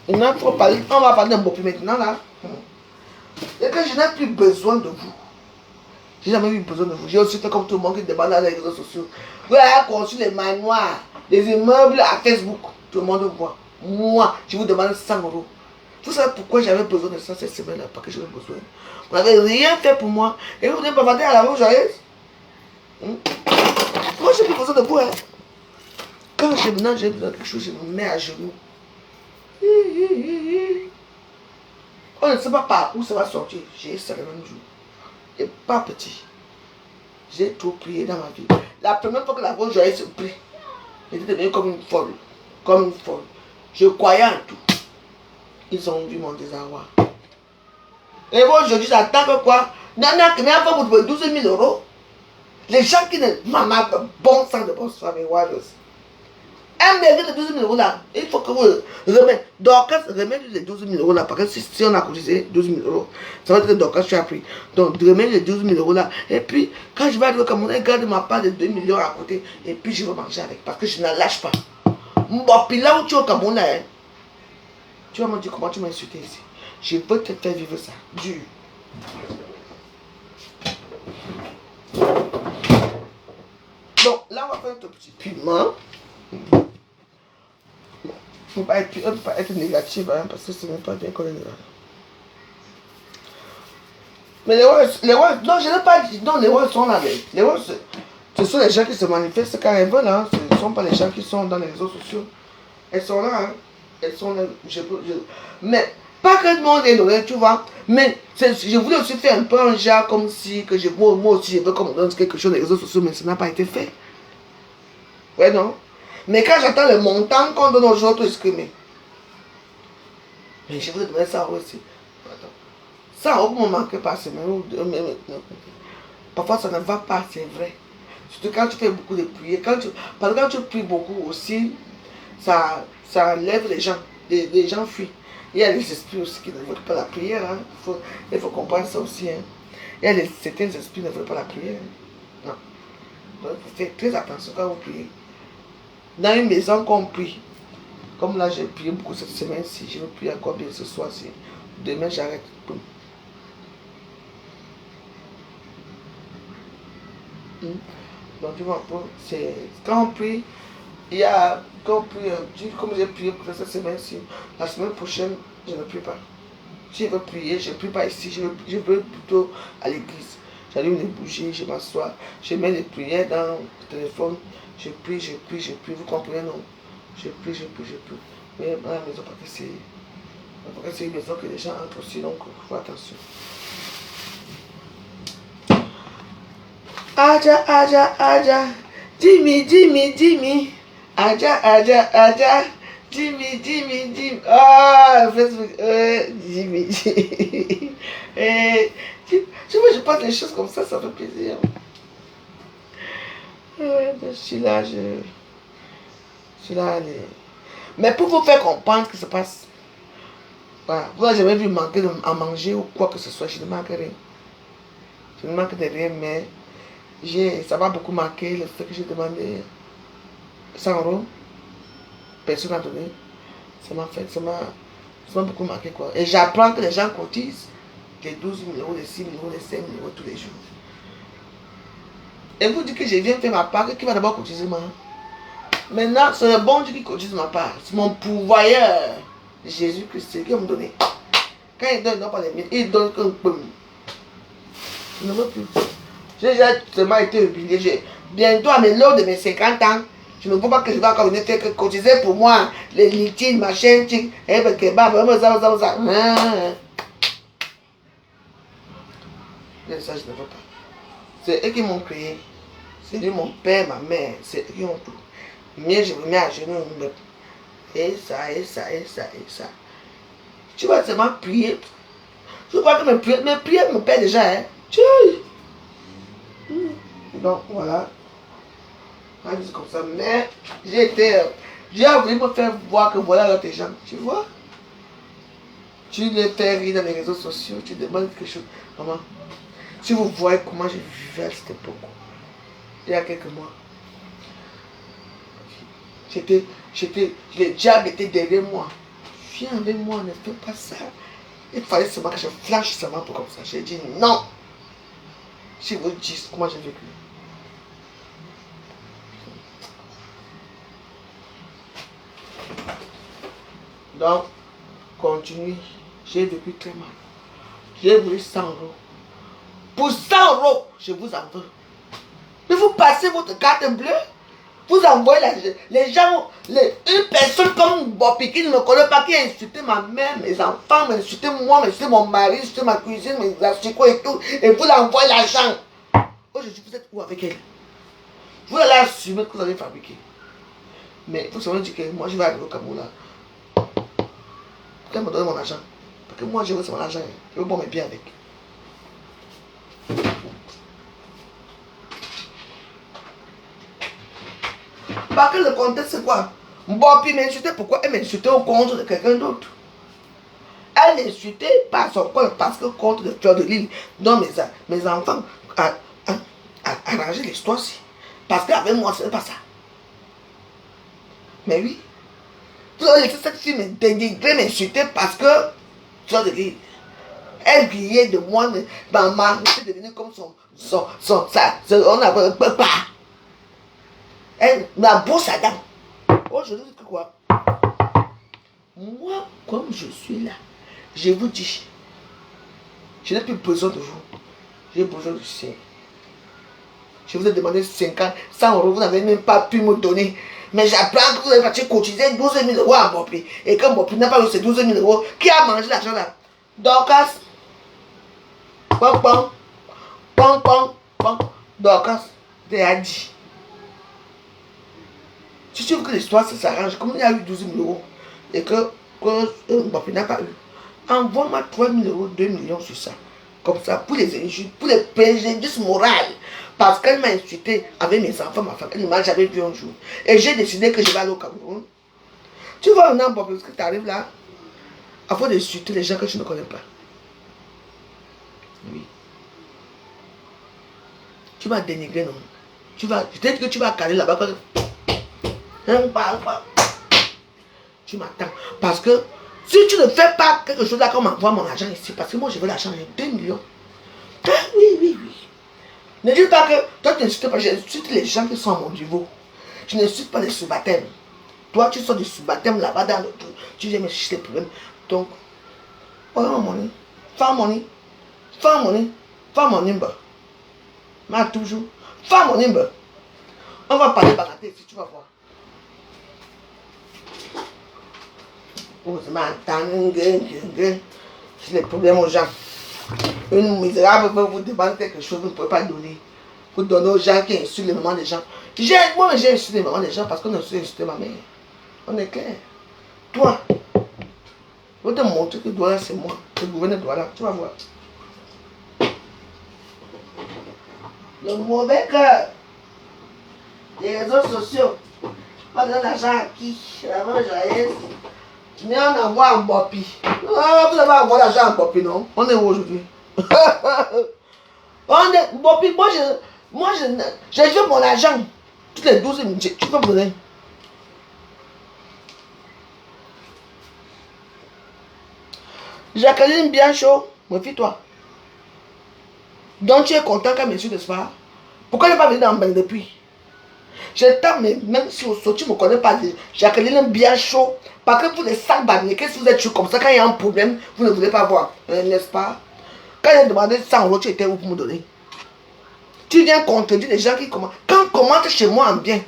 On va parler d'un beau plus maintenant là. Et que je n'ai plus besoin de vous. J'ai jamais eu besoin de vous. J'ai aussi fait comme tout le monde qui demande dans les réseaux sociaux. Vous avez construit les manoirs, les immeubles à Facebook. Tout le monde voit. Moi, je vous demande 100 euros. Vous savez pourquoi j'avais besoin de ça cette semaine-là? Parce que j'avais besoin. Vous n'avez rien fait pour moi. Et vous venez bavarder à la rue joyeuse. Moi, j'ai plus besoin de vous. Hein. Quand j'ai besoin de quelque chose, je me mets à genoux. On ne sait pas par où ça va sortir. J'ai ça le même jour. Et pas petit. J'ai trop prié dans ma vie. La première fois que la rose joyeuse se prie, j'étais devenue comme une folle. Comme une folle. Je croyais en tout. Ils ont vu mon désarroi. Et moi aujourd'hui, j'attends que quoi? Nana, qui n'a pas pour 12 000 euros. Les gens qui ne. Maman, bon sang de bonne soirée, mes warriors. Un mérite de 12 000 euros là. Il faut que vous remettez. Dorcas, remettez les 12 000 euros là. Parce que si on a cotisé 12 000 euros, ça va être que Dorcas, tu as pris. Donc, remettez les 12 000 euros là. Et puis, quand je vais arriver au Cameroun, elle garde ma part de 2 millions à côté. Et puis, je vais manger avec. Parce que je ne la lâche pas. Bon, puis là où tu es au Cameroun là, hein, tu vas me dire comment tu m'as insulté ici. Je veux te faire vivre ça. Dur. Donc, là, on va faire un petit piment. Il ne faut pas être négatif, hein, parce que ce n'est pas bien qu'on est négatif. Mais les rois, non, je n'ai pas dit, non, les rois sont là. Les rois, ce sont les gens qui se manifestent quand elles veulent, hein. Ce ne sont pas les gens qui sont dans les réseaux sociaux. Elles sont là, hein. Elles sont là. Mais, pas que le monde est là, tu vois. Mais, je voulais aussi faire un peu un genre comme si, que moi aussi, je veux qu'on me donne quelque chose dans les réseaux sociaux, mais ça n'a pas été fait. Ouais, non. Mais quand j'attends le montant qu'on donne aux autres, excrimés. Mais je vous ai donné 100 euros aussi. Attends. 100 euros me manquer par semaine. Parfois, ça ne va pas, c'est vrai. Surtout quand tu fais beaucoup de prières. Parce que quand tu pries beaucoup aussi, ça enlève les gens. Les gens fuient. Il y a les esprits aussi qui ne veulent pas la prière. Hein. Il faut comprendre ça aussi. Hein. Il y a certains esprits qui ne veulent pas la prière. Hein. Non. Donc, faites très attention quand vous priez. Dans une maison qu'on prie. Comme là, j'ai prié beaucoup cette semaine-ci. Je vais prier encore bien ce soir-ci. Demain, j'arrête. Boum. Donc, tu vois, c'est quand on prie, il y a, quand on prie, comme j'ai prié pour cette semaine-ci, la semaine prochaine, je ne prie pas. Si je veux prier, je ne prie pas ici, je veux plutôt à l'église. J'allume les bougies, je m'assois, je mets les prières dans le téléphone, je prie, vous comprenez, non? Je prie. Mais dans la maison, parce que c'est une maison que les gens entrent aussi, donc il faut attention. Aja, Jimmy. Aja, Jimmy. Ah, Facebook, Jimmy. Tu vois, je pense les choses comme ça fait plaisir. Je suis là. Mais pour vous faire comprendre ce qui se passe, voilà, vous n'avez jamais vu manquer à manger ou quoi que ce soit, je ne manque rien. Je ne manque de rien, mais ça m'a beaucoup marqué le fait que j'ai demandé 100 euros. Personne n'a donné. Ça m'a beaucoup marqué quoi. Et j'apprends que les gens cotisent les 12 000 euros, les 6 000 euros, les 5 000 euros tous les jours. Et vous dites que je viens faire ma part, qui va d'abord cotiser moi? Maintenant, c'est le bon Dieu qui cotise ma part. C'est mon pourvoyeur, Jésus-Christ, qui va me donner. Quand il donne, il ne donne pas les miens, il donne qu'un peu. Je ne veux plus. J'ai déjà tellement été humilié. Bientôt à l'heure de mes 50 ans, je ne vois pas que je vais encore venir faire que cotiser pour moi. Les litiges, machin, ça. Ça, je ne veux pas. C'est eux qui m'ont créé. C'est lui, mon père, ma mère. C'est eux qui ont tout. Mais je me mets à genoux. Et ça. Tu vas seulement prier. Je crois que mes prières me paient déjà. Hein. Donc voilà. C'est comme ça. Mais j'ai voulu me faire voir que voilà l'autre gens. Tu vois? Tu les fais rire dans les réseaux sociaux. Tu demandes quelque chose. Maman, si vous voyez comment je vivais à cette époque, il y a quelques mois, le diable était derrière moi. Viens avec moi, ne fais pas ça. Il fallait seulement que je flanche seulement pour comme ça. J'ai dit non. Si vous dites comment j'ai vécu. Donc, continue. J'ai vécu très mal. J'ai voulu 100 euros. Pour 100 euros, je vous en veux. Mais vous passez votre carte bleue, vous envoyez les gens, une personne comme Bopi qui ne me connaît pas, qui a insulté ma mère, mes enfants, m'a insulté moi, m'a insulté mon mari, m'a insulté ma cuisine, mes asticots et tout, et vous l'envoyez l'argent. Aujourd'hui, vous êtes où avec elle? Vous allez assumer que vous allez fabriquer. Mais vous savez dire que moi je vais arriver au Cameroun là. Qu'elle me donne mon argent. Parce que moi je veux mon argent. Je veux boire mes biens avec. Parce que le contexte c'est quoi? Bopi m'insultait, pourquoi elle m'insultait au compte de quelqu'un d'autre? Elle m'insultait par son compte parce que contre le Fleur de l'Île, dont mes enfants arrangé l'histoire aussi. Parce qu'avec moi, ce n'est pas ça. Mais oui. Vous avez laissé cette fille me dénigrer, m'insulter parce que Fleur de l'Île. Elle riait de moi, maman, c'est devenu comme ça, on n'a pas. Elle, ma bouche à dents. Aujourd'hui, c'est quoi? Moi, comme je suis là, je vous dis, je n'ai plus besoin de vous. J'ai besoin du Seigneur. Je vous ai demandé 50, 100 euros, vous n'avez même pas pu me donner. Mais j'apprends que vous avez parti cotiser 12 000 euros à Bopi. Et quand Bopi n'a pas eu ces 12 000 euros, qui a mangé l'argent là? Dorcas. Pong. Dorcas. T'es dit. Si tu veux que l'histoire s'arrange, comme il y a eu 12 000 euros, et que que Mbappé n'a pas eu. Envoie-moi 3 000 euros, 2 millions sur ça. Comme ça, pour les injures, pour les préjudices moraux. Parce qu'elle m'a insulté avec mes enfants, ma femme. Elle ne m'a jamais vu un jour. Et j'ai décidé que je vais aller au Cameroun. Tu vois maintenant, Mbappé, parce que tu arrives là, afin d'insulter les gens que tu ne connais pas. Oui. Tu vas dénigrer, non? Je t'ai dit que tu vas caler là-bas. Tu m'attends. Parce que si tu ne fais pas quelque chose là, comme m'envoie mon argent ici, parce que moi je veux l'argent, j'ai 2 millions. Ah, oui, oui, oui. Ne dis pas que toi tu n'insultes pas, j'insulte les gens qui sont à mon niveau. Je n'insulte pas les sous-baptêmes. Toi tu sors du sous-baptême là-bas dans le truc. Tu viens me chercher des problèmes. Donc, voilà mon money. Find money. Find money. Find mon number. Mais toujours. Find mon number. On va parler bagatelle si tu vas voir. C'est les problèmes aux gens. Une misérable peut vous demander quelque chose, vous ne pouvez pas donner. Vous donnez aux gens qui insultent les mamans des gens. Moi, j'ai insulté les mamans des gens parce qu'on a insulté ma mère. On est clair. Toi, je vais te montrer que Douala, c'est moi. Le gouverneur Douala, tu vas voir. Le mauvais cœur des réseaux sociaux. Pas de l'argent à qui? La main joyeuse. Mais on envoie en Bopi. Ah, vous avez envoyé l'argent en Bopi, non? On est où aujourd'hui? On est Bopi. Moi, je veux mon argent. Toutes les 12 minutes, tu peux me donner. Jacqueline bien chaud, méfie-toi. Donc tu es content qu'elle m'insulte, n'est-ce pas? Pourquoi elle n'est pas venue dans le bain depuis? Je t'aime, même si au saut, tu ne me connais pas, Jacqueline bien chaud. Parce que vous les sacs banniqués, si vous êtes chaud comme ça, quand il y a un problème, vous ne voulez pas voir, n'est-ce pas? Quand j'ai demandé 100 euros, tu étais où pour me donner? Tu viens contredire les gens qui commentent. Quand on commente chez moi en bien,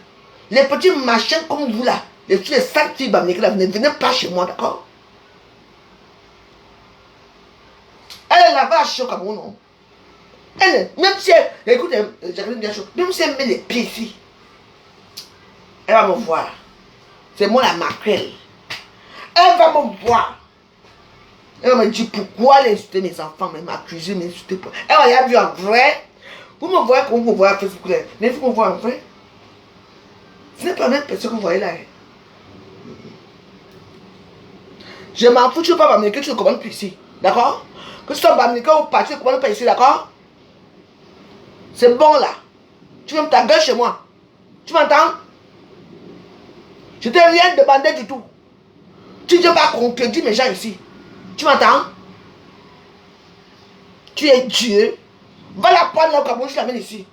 les petits machins comme vous là, les sacs filles banniqués là, ne venez pas chez moi, d'accord? Elle est là-bas à chaud comme vous, non? Elle, même si elle, écoute, Jacqueline bien chaud, même si elle met les pieds ici, elle va me voir. C'est moi la maquerelle. Elle va me voir. Elle va me dire pourquoi elle insulter mes enfants, m'accuser, m'insulter. Elle va y avoir vu en vrai. Vous me voyez comme vous me voyez à Facebook. Mais vous me voyez en vrai. Ce n'est pas la même personne que vous voyez là. Je m'en fous, tu ne veux pas m'amener que tu ne commandes plus ici. D'accord? Que tu sois m'amener ou pas, tu ne commandes pas ici, d'accord? C'est bon là. Tu veux ta gueule chez moi. Tu m'entends? Je t'ai rien demandé du tout. Tu ne veux pas contredire mes gens ici. Tu m'entends? Tu es Dieu. Va la prendre là au Cameroun, je l'amène ici.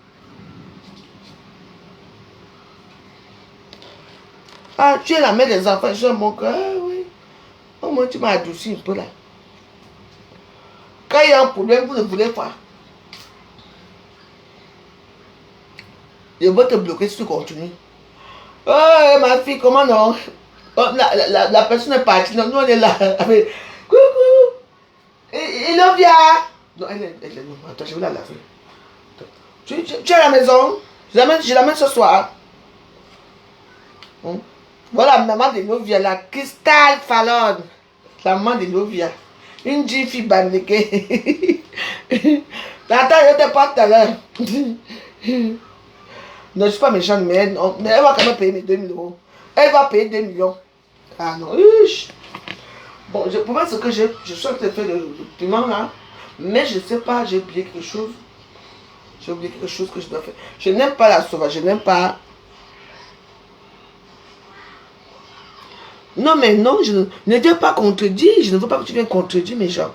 Ah, tu es la mère des enfants, je suis mon cœur. Ah, oui. Au moins, tu m'as adouci un peu là. Quand il y a un problème, vous ne voulez pas. Je vais te bloquer si tu continues. Oh, ma fille, comment non? Oh, la personne est partie. Non, nous, on est là. Coucou. Il vient. Non, elle est non. Attends, je vais la laver. Tu es à la maison? Je l'amène ce soir. Voilà, maman de Novia, la Crystal Fallon. La maman de Novia. Une jeune fille banniquée. Attends, je te parle tout à l'heure. Non, je ne suis pas méchante, mais elle va quand même payer mes 2 000 euros. Elle va payer 2 millions. Ah non, bon, pour moi, ce que je suis en train de faire le piment là, mais je ne sais pas, j'ai oublié quelque chose. J'ai oublié quelque chose que je dois faire. Je n'aime pas la sauvage, je n'aime pas. Non, mais non, je ne veux pas contredire, je ne veux pas que tu viennes contredire mes gens.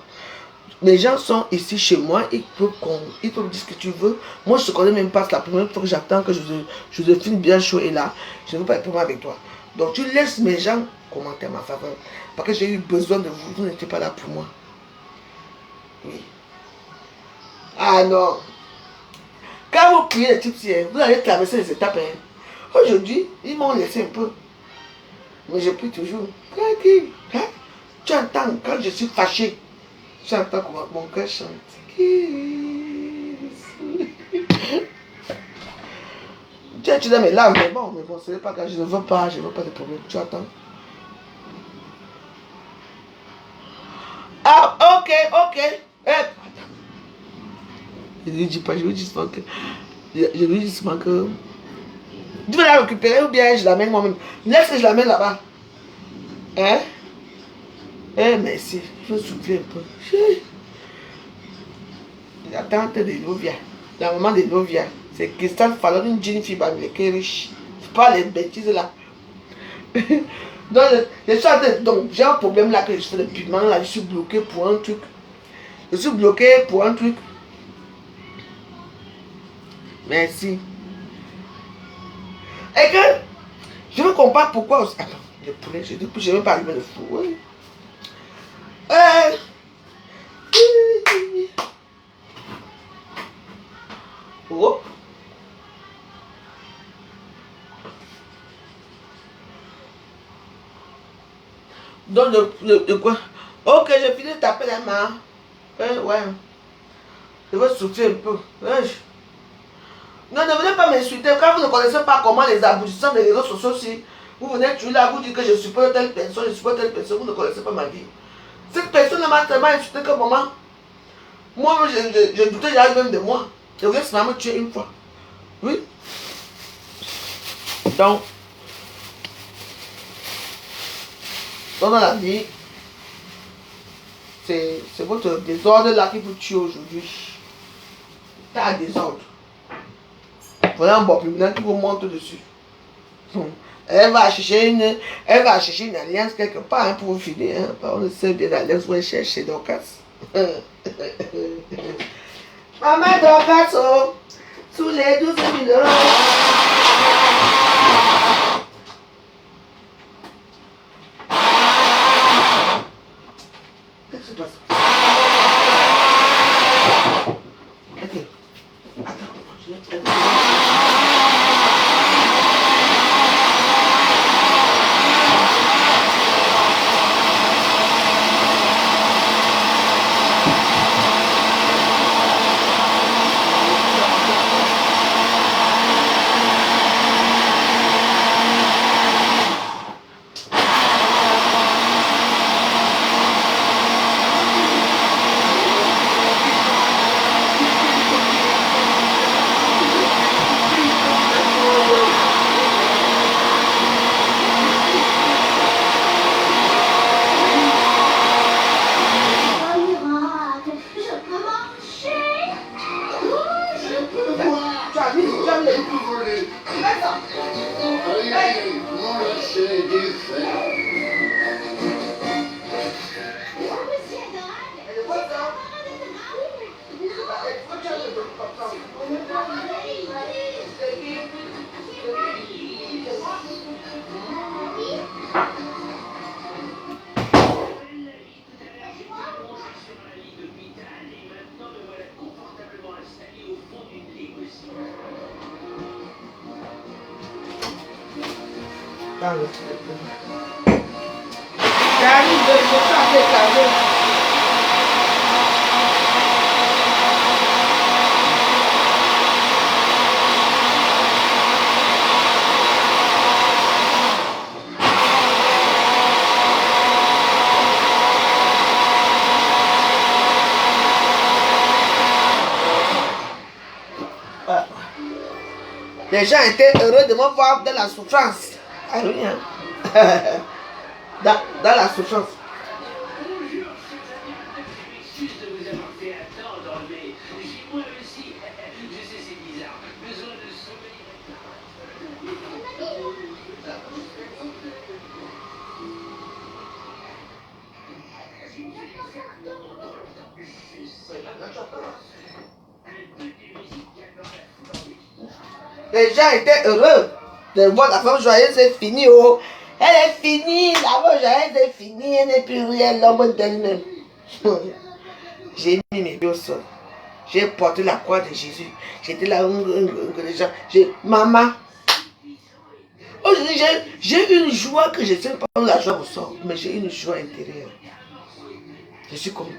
Les gens sont ici chez moi, ils peuvent dire ce que tu veux. Moi, je ne connais même pas, c'est la première fois que j'attends que Joséphine bien chaud est là. Je ne veux pas être problème avec toi. Donc, tu laisses mes gens commenter à ma faveur. Parce que j'ai eu besoin de vous, vous n'étiez pas là pour moi. Oui. Ah non. Quand vous priez les types, vous allez traverser les étapes. Hein. Aujourd'hui, ils m'ont laissé un peu. Mais je prie toujours. Tu entends, quand je suis fâché, tu entends comment mon cœur chante. Tu donnes mes larmes, mais bon, ce n'est pas grave, je ne veux pas de problème. Tu entends? ok? Je lui dis pas, je lui dis seulement que... Je lui dis seulement que... Tu veux la récupérer ou bien je l'amène moi-même? Laisse que je l'amène là-bas. Hein? Merci. Il faut souffler un peu. La tante de Lovia, la maman de Lovia, c'est Christophe Fallon, une jeune fille américaine riche. C'est pas les bêtises là. Donc, donc j'ai un problème là que je fais depuis maintenant. Là, je suis bloqué pour un truc. Je suis bloqué pour un truc. Merci. Et que je ne comprends pas pourquoi. Attends, le poulet, je ne vais pas allumer le four. Oui. Oh. Donc, de quoi? Ok, j'ai fini de taper la main. Ouais. Je vais souffler un peu. Non, ne venez pas m'insulter. Quand vous ne connaissez pas comment les aboutissants des réseaux sociaux, si vous venez tuer là, vous dites que je supporte telle personne, vous ne connaissez pas ma vie. Cette personne m'a tellement insulté que maman, moi, je doutais déjà même de moi. Je voulais seulement me tuer une fois. Oui. Donc, dans la vie, c'est votre désordre là qui vous tue aujourd'hui. T'as un désordre. Voilà un bon criminel qui vous monte dessus. Elle va chercher une alliance quelque part hein, pour vous finir. Hein. On ne sait bien l'alliance où elle cherche chez Dorcas. Maman Dorcas, oh, sous les 12 000 euros. Qu'est-ce qui se passe? Ok. Attends, les gens étaient heureux de me voir dans la souffrance. Ah oui, hein? dans la souffrance. Les gens étaient heureux de voir la femme joyeuse, c'est fini. Oh. Elle est finie, la femme joyeuse est finie, elle n'est plus rien, l'homme d'elle-même. J'ai mis mes pieds au sol. J'ai porté la croix de Jésus. J'étais là, les gens. Maman. Aujourd'hui, j'ai une joie que je ne sais pas où la joie ressort, mais j'ai une joie intérieure. Je suis contente.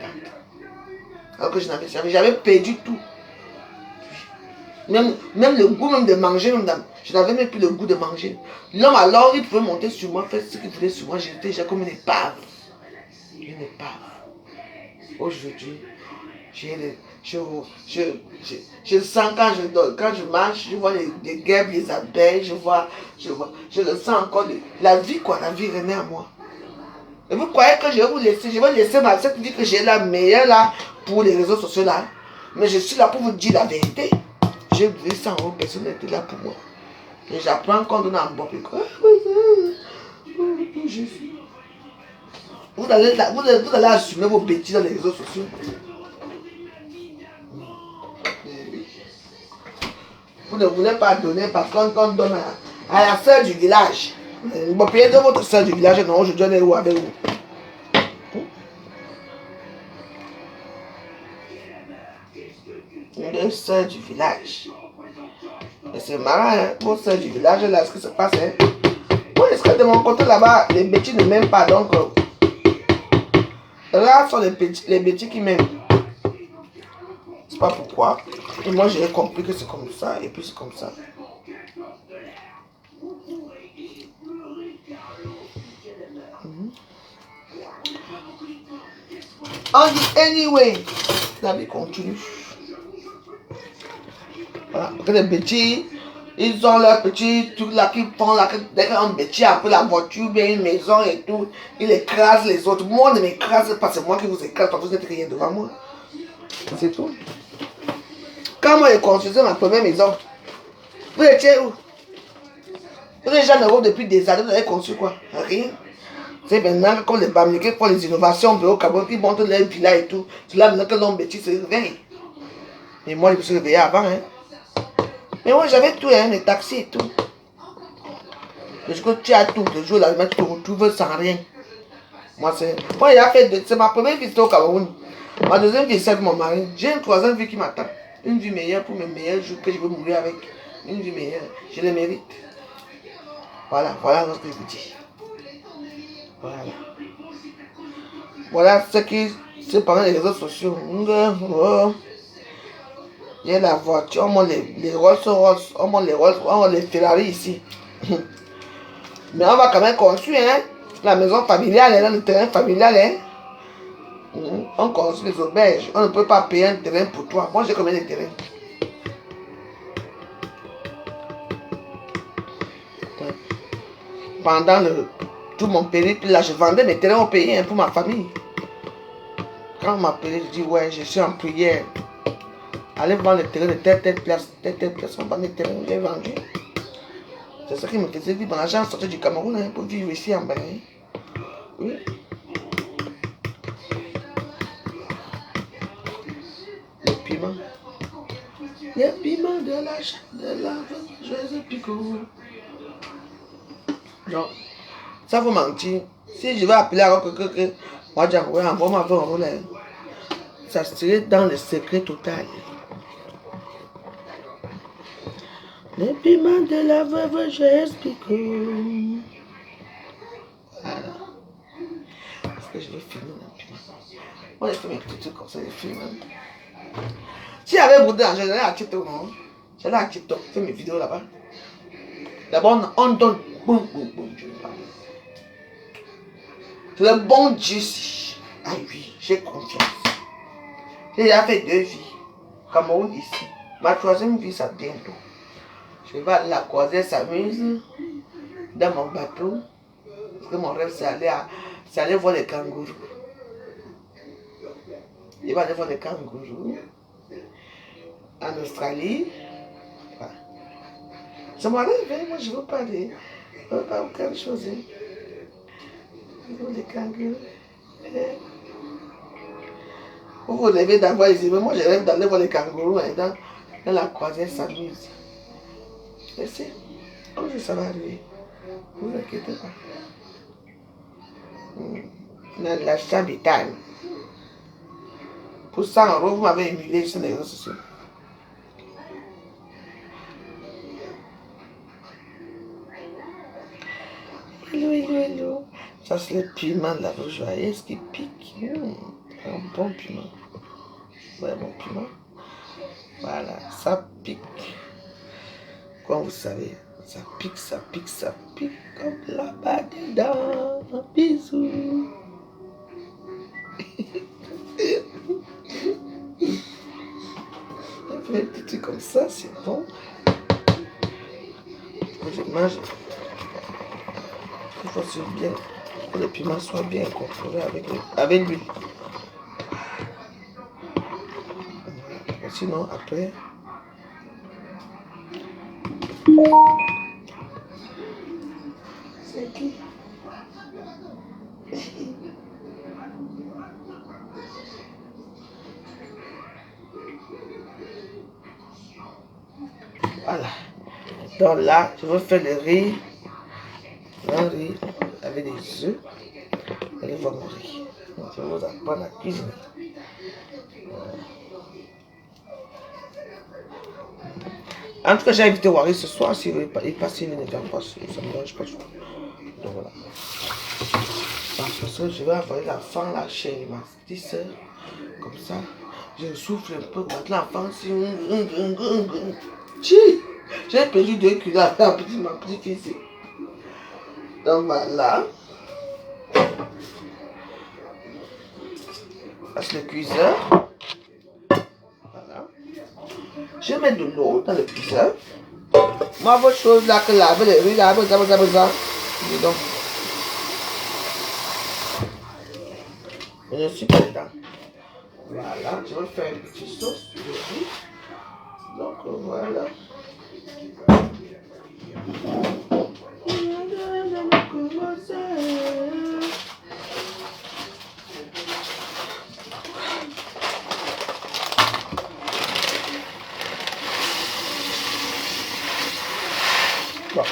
Alors que je n'avais jamais, j'avais perdu tout. Même le goût même de manger, je n'avais même plus le goût de manger. L'homme alors, il pouvait monter sur moi, faire ce qu'il voulait sur moi. J'étais déjà comme une épave. Une épave. aujourd'hui, je sens quand je marche, je vois les guêpes, les abeilles, je ressens encore la vie, quoi, la vie renaît à moi. Et vous croyez que je vais vous laisser, cette vie que j'ai la meilleure là, pour les réseaux sociaux là. Mais je suis là pour vous dire la vérité. J'ai vu ça en haut, personne n'était là pour moi. Et j'apprends quand on a un bon peu. Vous allez assumer vos bêtises dans les réseaux sociaux. Vous ne voulez pas donner parce qu'on donne à la soeur du village. Vous payez de votre soeur du village, non, je donne où avec vous. Une soeur du village. Et c'est marrant, hein, pour soeur du village, là, ce qui se passe, hein. Moi, est-ce que de mon côté là-bas, les bêtises ne m'aiment pas, donc. Là sont les bêtises qui m'aiment. Je sais pas pourquoi. Et moi, j'ai compris que c'est comme ça, et puis c'est comme ça. On dit anyway. La vie continue. Voilà. Parce que les bêtises, ils ont leurs petits trucs là qu'ils font là. Dès qu'un bêtise un peu la voiture, bien une maison et tout, ils écrasent les autres. Moi, ne m'écrase pas, c'est moi qui vous écrase parce que vous n'êtes rien devant moi. C'est tout. Quand moi j'ai construisais ma première maison, vous étiez où? Vous êtes déjà en Europe depuis des années, vous avez construit quoi? Rien. C'est maintenant comme les Bamileke font les innovations au Cameroun, qui montent leur villa et tout. C'est là maintenant que l'homme bêtise se réveille. Et moi, je me suis réveillé avant. Hein. Mais moi, j'avais tout, hein, les taxis et tout. Parce que tu as tout, le jour là, tu te retrouves sans rien. Moi, c'est ma première visite au Cameroun. Ma deuxième vie, c'est avec mon mari. J'ai une troisième vie qui m'attend. Une vie meilleure pour mes meilleurs jours que je veux mourir avec. Une vie meilleure. Je le mérite. Voilà ce que je vous dis. Voilà ce qui se passe dans les réseaux sociaux. Il y a la voiture, on monte les Rolls-Royce, on monte les Ferrari ici. Mais on va quand même construire, hein. La maison familiale, hein, le terrain familial, hein. On construit les auberges. On ne peut pas payer un terrain pour toi. Moi, j'ai combien de terrains? Pendant tout mon périple, là, je vendais mes terrains au pays, hein, pour ma famille. Quand on m'appelait, je dis, ouais, je suis en prière. Allez vendre le terrain de telle place, on vend les terrains, j'ai vendu. C'est ça qui me faisait vivre. Mon argent sortait du Cameroun, hein, pour vivre ici en Bénin. Oui. Le piment. Le piment de la joyeuse picot. Non. Ça vous mentir. Si je vais appeler à quelqu'un, moi j'ai envoyé un bon m'avoir un relais. Ça serait dans le secret total. Le piment de la veuve joyeuse picot. Voilà. Parce que je vais filmer un piment. Moi, j'ai fait mes petits trucs comme ça, je filme. Si j'avais beaucoup d'argent, j'allais à TikTok, non? J'allais à TikTok, faire mes vidéos là-bas. D'abord, on donne. Boum, boum, boum, je parle. C'est le bon Dieu si. Ah oui, j'ai confiance. J'ai déjà fait 2 vies. Cameroun ici. Ma troisième vie, ça bientôt. Je vais aller la croisière, s'amuse dans mon bateau. Parce que mon rêve, c'est aller voir les kangourous. Je vais aller voir les kangourous en Australie. Voilà. C'est mon rêve, hein? Moi je veux pas aucune chose. Hein. Je veux les kangourous. Vous rêvez d'avoir les immeubles, moi je rêve d'aller voir les kangourous, hein, dans la croisière s'amuse. Je sais, comme ça va arriver. Ne vous inquiétez pas. Dans la Chabitane. Pour 100 €, vous m'avez émulé sur les réseaux sociaux. Hello. Ça, c'est le piment de la joyeuse qui pique. Un bon piment. Ouais, bon piment. Voilà, ça pique. Comme vous savez, ça pique comme là-bas dedans. Bisous. Un petit truc comme ça, c'est bon. Je mange. Il faut bien que le piment soit bien contrôlé avec l'huile. Sinon, après, c'est qui? Voilà. Donc là, je vais faire le riz. Un riz avec des œufs. Allez voir mon riz. Je vais vous apprendre à cuisiner. En tout cas, j'ai invité Wari ce soir. S'il veut passer, il ne vient pas. Ça ne me dérange pas du tout. Donc voilà. Parce que je vais envoyer l'enfant là chez ma petite soeur. Comme ça. Je souffle un peu. Maintenant, l'enfant, j'ai perdu 2 kilos avec ma petite fille. Donc voilà. Passe le cuiseur. Voilà. Je mets de l'eau dans le cuiseur. Moi, votre chose là que laver le riz, là, dis donc. Je ne suis pas dedans. Voilà, je vais faire une petite sauce de riz. Donc voilà. Bon.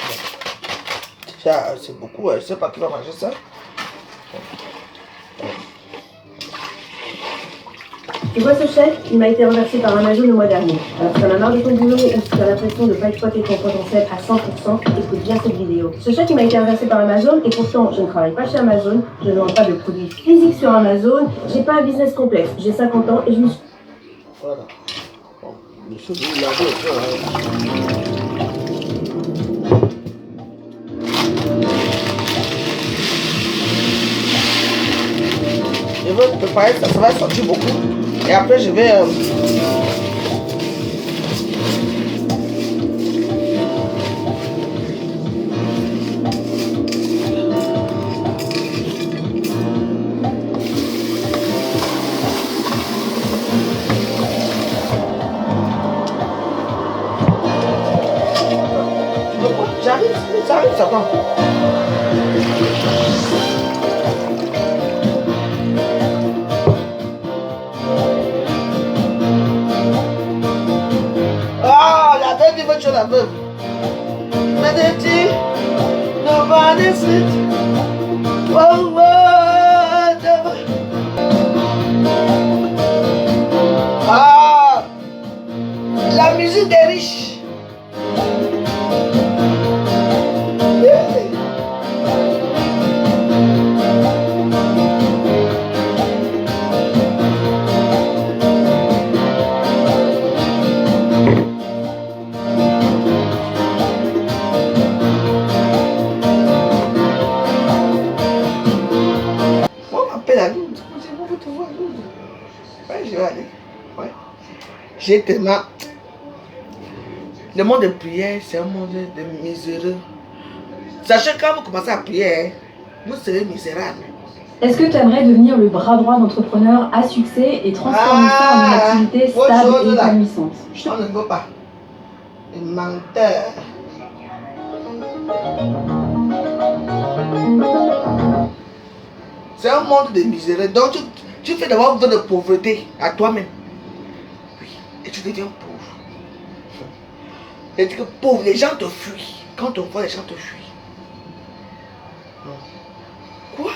Ça, c'est beaucoup, je ne sais pas qui va manger ça. Tu vois ce chèque, il m'a été reversé par Amazon le mois dernier. Alors si t'en as marre de ton boulot ou si t'as l'impression de ne pas exploiter ton potentiel à 100%, écoute bien cette vidéo. Ce chèque, il m'a été reversé par Amazon et pourtant, je ne travaille pas chez Amazon, je ne vends pas de produits physiques sur Amazon, j'ai pas un business complexe, j'ai 50 ans et je me suis... Voilà. Bon, le chose de laver, je vais préparer ça, ça va sortir beaucoup. Et après, je vais... J'arrive, ça va. La veuve. Mais dis-tu, nobody sit. Oh, oh, ah, la musique des riches. J'ai tellement... Le monde de prière, c'est un monde de miséreux. Sachez que quand vous commencez à prier, vous serez misérable. Est-ce que tu aimerais devenir le bras droit d'entrepreneur à succès et transformer ça en une activité stable et épanouissante? On ne veut pas. Les menteurs. C'est un monde de miséreux. Donc tu fais d'abord un peu de pauvreté à toi-même. Et tu deviens pauvre. Et que pauvre, les gens te fuient. Quand on voit, les gens te fuient. Quoi?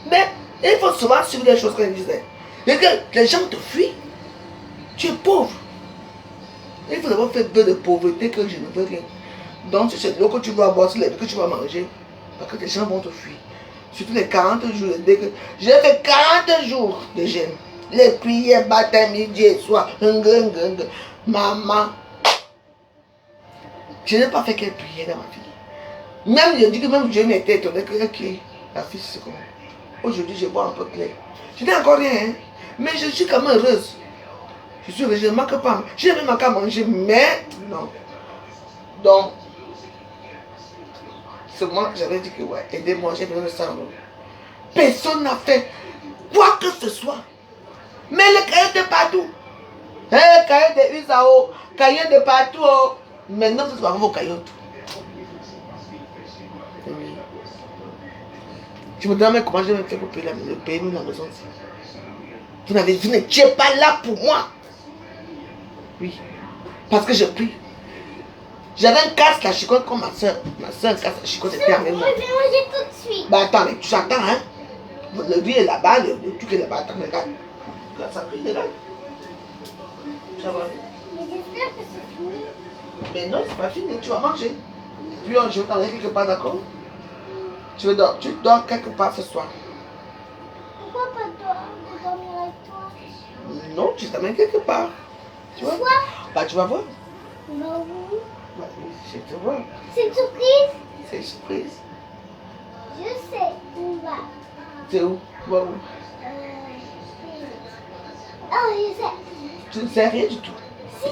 Mais il faut souvent suivre les choses qu'on disait. Et que les gens te fuient. Tu es pauvre. Il faut d'abord faire un peu de pauvreté que je ne veux rien. Donc c'est l'eau que tu vas boire, c'est l'eau que tu vas manger. Parce que les gens vont te fuir. Surtout les 40 jours. J'ai fait 40 jours de jeûne. Les prières, matin, midi et soir. Maman. Je n'ai pas fait qu'elle prière dans ma vie. Même, je dis que même Dieu m'était étonné que la fille, c'est comment. Aujourd'hui, je bois un peu clair. Je n'ai encore rien, hein, mais je suis quand même heureuse. Je ne manque pas. J'ai même manqué à manger, mais non. Donc, c'est moi que j'avais dit que ouais, aidez-moi, j'ai besoin de 100 euros. Personne n'a fait quoi que ce soit. Mais le cahier de partout. Cahier de USAO, cahier de partout. Maintenant, vous avez vos cahiers. Je me demande même comment je vais faire pour payer la maison. Vous n'étiez pas là pour moi. Oui. Parce que j'ai pris. J'avais un casque à chicote comme ma soeur. Ma soeur, un casque à chicote était avec moi. Je vais manger tout de suite. Bah attends, mais tu attends, hein. Le riz est là-bas, le truc est là-bas. Attends, regarde. Regarde ça, regarde. Ça va. Mais j'espère que c'est fini. Mais non, c'est pas fini, tu vas manger. Puis je vais t'enlever quelque part, d'accord? Tu dors quelque part ce soir. Pourquoi pas toi de dormir avec toi? Non, tu t'amènes quelque part. Tu vois? Bah tu vas voir. Bah oui. Bah, je te vois. C'est une surprise? C'est une surprise. Je sais où on va. C'est où? Va où? Oh, je sais. Tu ne sais rien du tout. Si,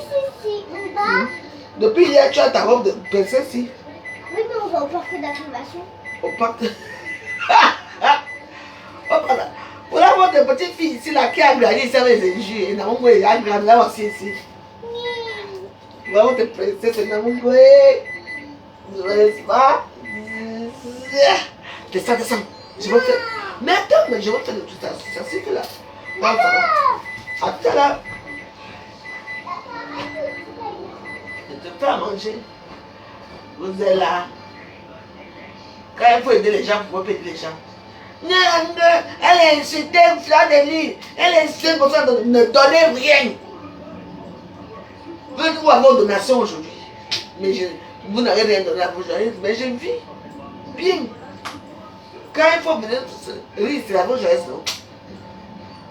on va. Depuis hier, tu as ta robe de princesse ici. Oui, mais on va au parc d'acclimation. Au parc de... Oh, voilà. Voilà votre petite fille ici là qui a grandi ici avec les jus. Et Namungo a grandi là aussi ici. Voilà votre princesse et Namungo. N'est-ce pas? Descends. Je vais faire... Mais attends, mais je vais faire de tout ça. Ça suffit là. Voilà, ça va. Attends là. Je te fais à manger. Vous êtes là. Quand il faut aider les gens, il faut aider les gens. Non, elle est insultée, Fleur de Lys. Elle est insultée pour ça de ne donner rien. Vous avez vos donations aujourd'hui. Mais vous n'avez rien donné à vos gens. Mais je vis bien. Quand il faut venir, oui, c'est la vos joyeuse, non?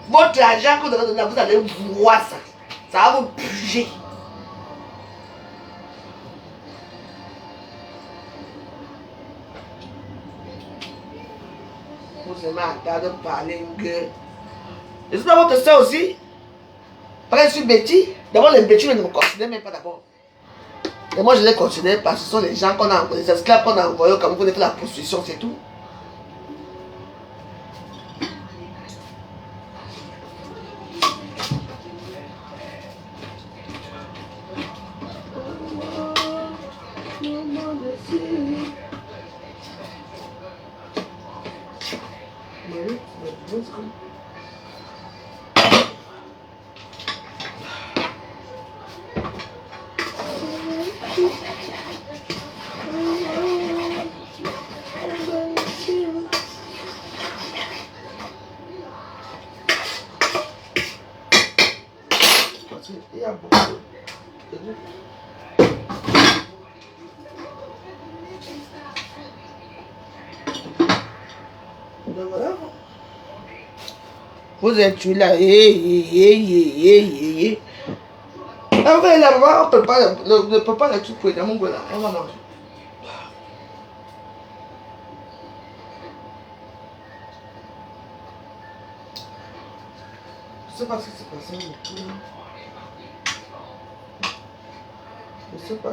Votre argent que vous avez donné, vous allez voir ça. Ça va vous puger. Vous aimez attendre de parler une gueule. Et c'est pas votre soeur aussi? Parce que je suis Betty. D'abord, les Betty ne me considèrent même pas d'abord. Et moi, je les considère parce que ce sont les gens qu'on a envoyés, les esclaves qu'on a envoyés au Cameroun pour faire la prostitution, c'est tout. Il y a beaucoup de... Donc voilà. Vous êtes tué là. Ah ouais, là, on ne peut pas le truc pour dans mon goût là. On va manger. Je sais pas ce qui s'est passé du tout. Je sais pas,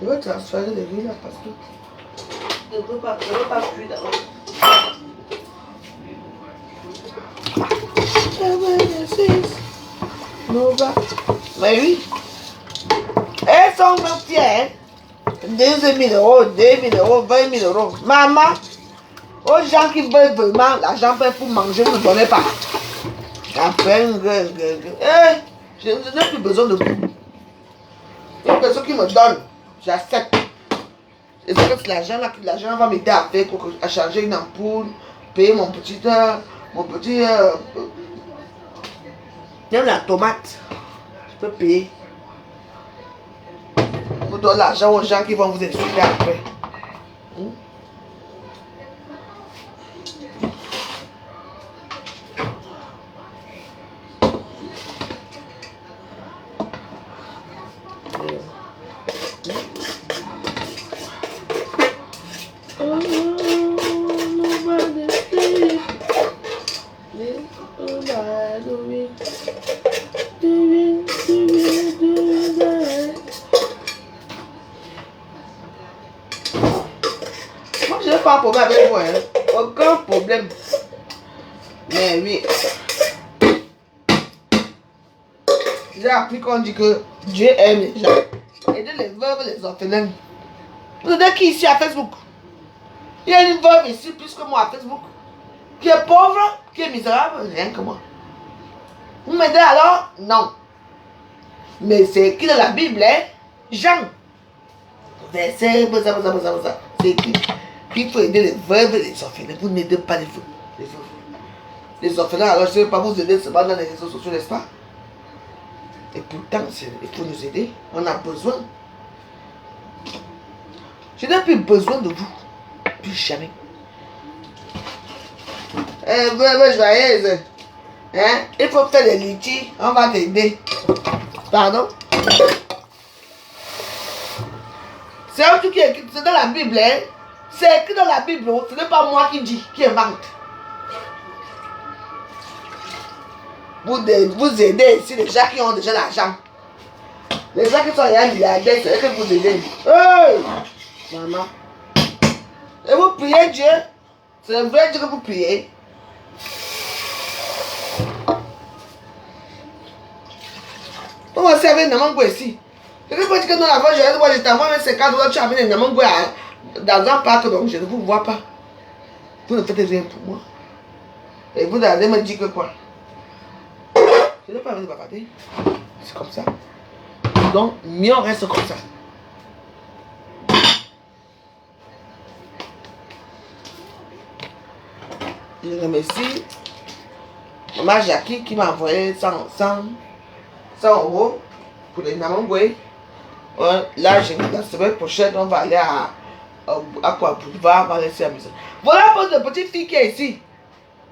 je vais transférer les riz là parce que je ne veux pas cuire d'abord. Mais oui. Elles sont même fières. 2 000 euros, 2 000 euros, 20 000 euros. Maman, aux gens qui veulent vraiment l'argent pour manger, vous ne donnez pas. Après, je n'ai plus besoin de vous. Une personne qui me donne, j'accepte. Et c'est que l'argent va m'aider à faire, à changer une ampoule, payer mon petit même la tomate, je peux payer. Vous donnez l'argent aux gens qui vont vous insulter après. Do problème avec vous, hein. Aucun problème. Mais oui. J'ai appris qu'on dit que Dieu aime les gens. Aider les veuves et les orphelins. Vous savez qui ici à Facebook? Il y a une veuve ici plus que moi à Facebook. Qui est pauvre, qui est misérable, rien que moi. Vous m'aidez alors? Non. Mais c'est écrit dans la Bible, hein? Jean. Verset, c'est écrit qu'il faut aider les veuves et les orphelins. Vous n'aidez pas les veuves. Les orphelins, alors je ne vais pas vous aider seulement dans les réseaux sociaux, n'est-ce pas? Et pourtant, il faut nous aider. On a besoin. Je n'ai plus besoin de vous. Plus jamais. Veuve joyeuse. Hein? Il faut faire des litiges. On va t'aider. Pardon? C'est un truc qui est écrit, c'est dans la Bible, hein? C'est écrit dans la Bible, ce n'est pas moi qui dis, qui invente. Vous aidez ici les gens qui ont déjà l'argent. Les gens qui sont déjà milliardaires, c'est eux que vous aidez. Hey! Maman. Et vous priez Dieu. C'est le vrai Dieu que vous priez. On va servir Namango ici. Je ne peux pas dire que nous l'avons, moi je t'envoie même 50 $, tu amènes Namango dans un parc, donc je ne vous vois pas. Vous ne faites rien pour moi. Et vous allez me dire que quoi? Je n'ai pas envie de bavarder. C'est comme ça. Donc, mieux on reste comme ça. Je remercie Maman Jackie qui m'a envoyé 100 € pour les Namangoué. Là, la semaine prochaine, on va aller à quoi Boulevard, on va laisser à la maison. Voilà pour la petite fille qui est ici.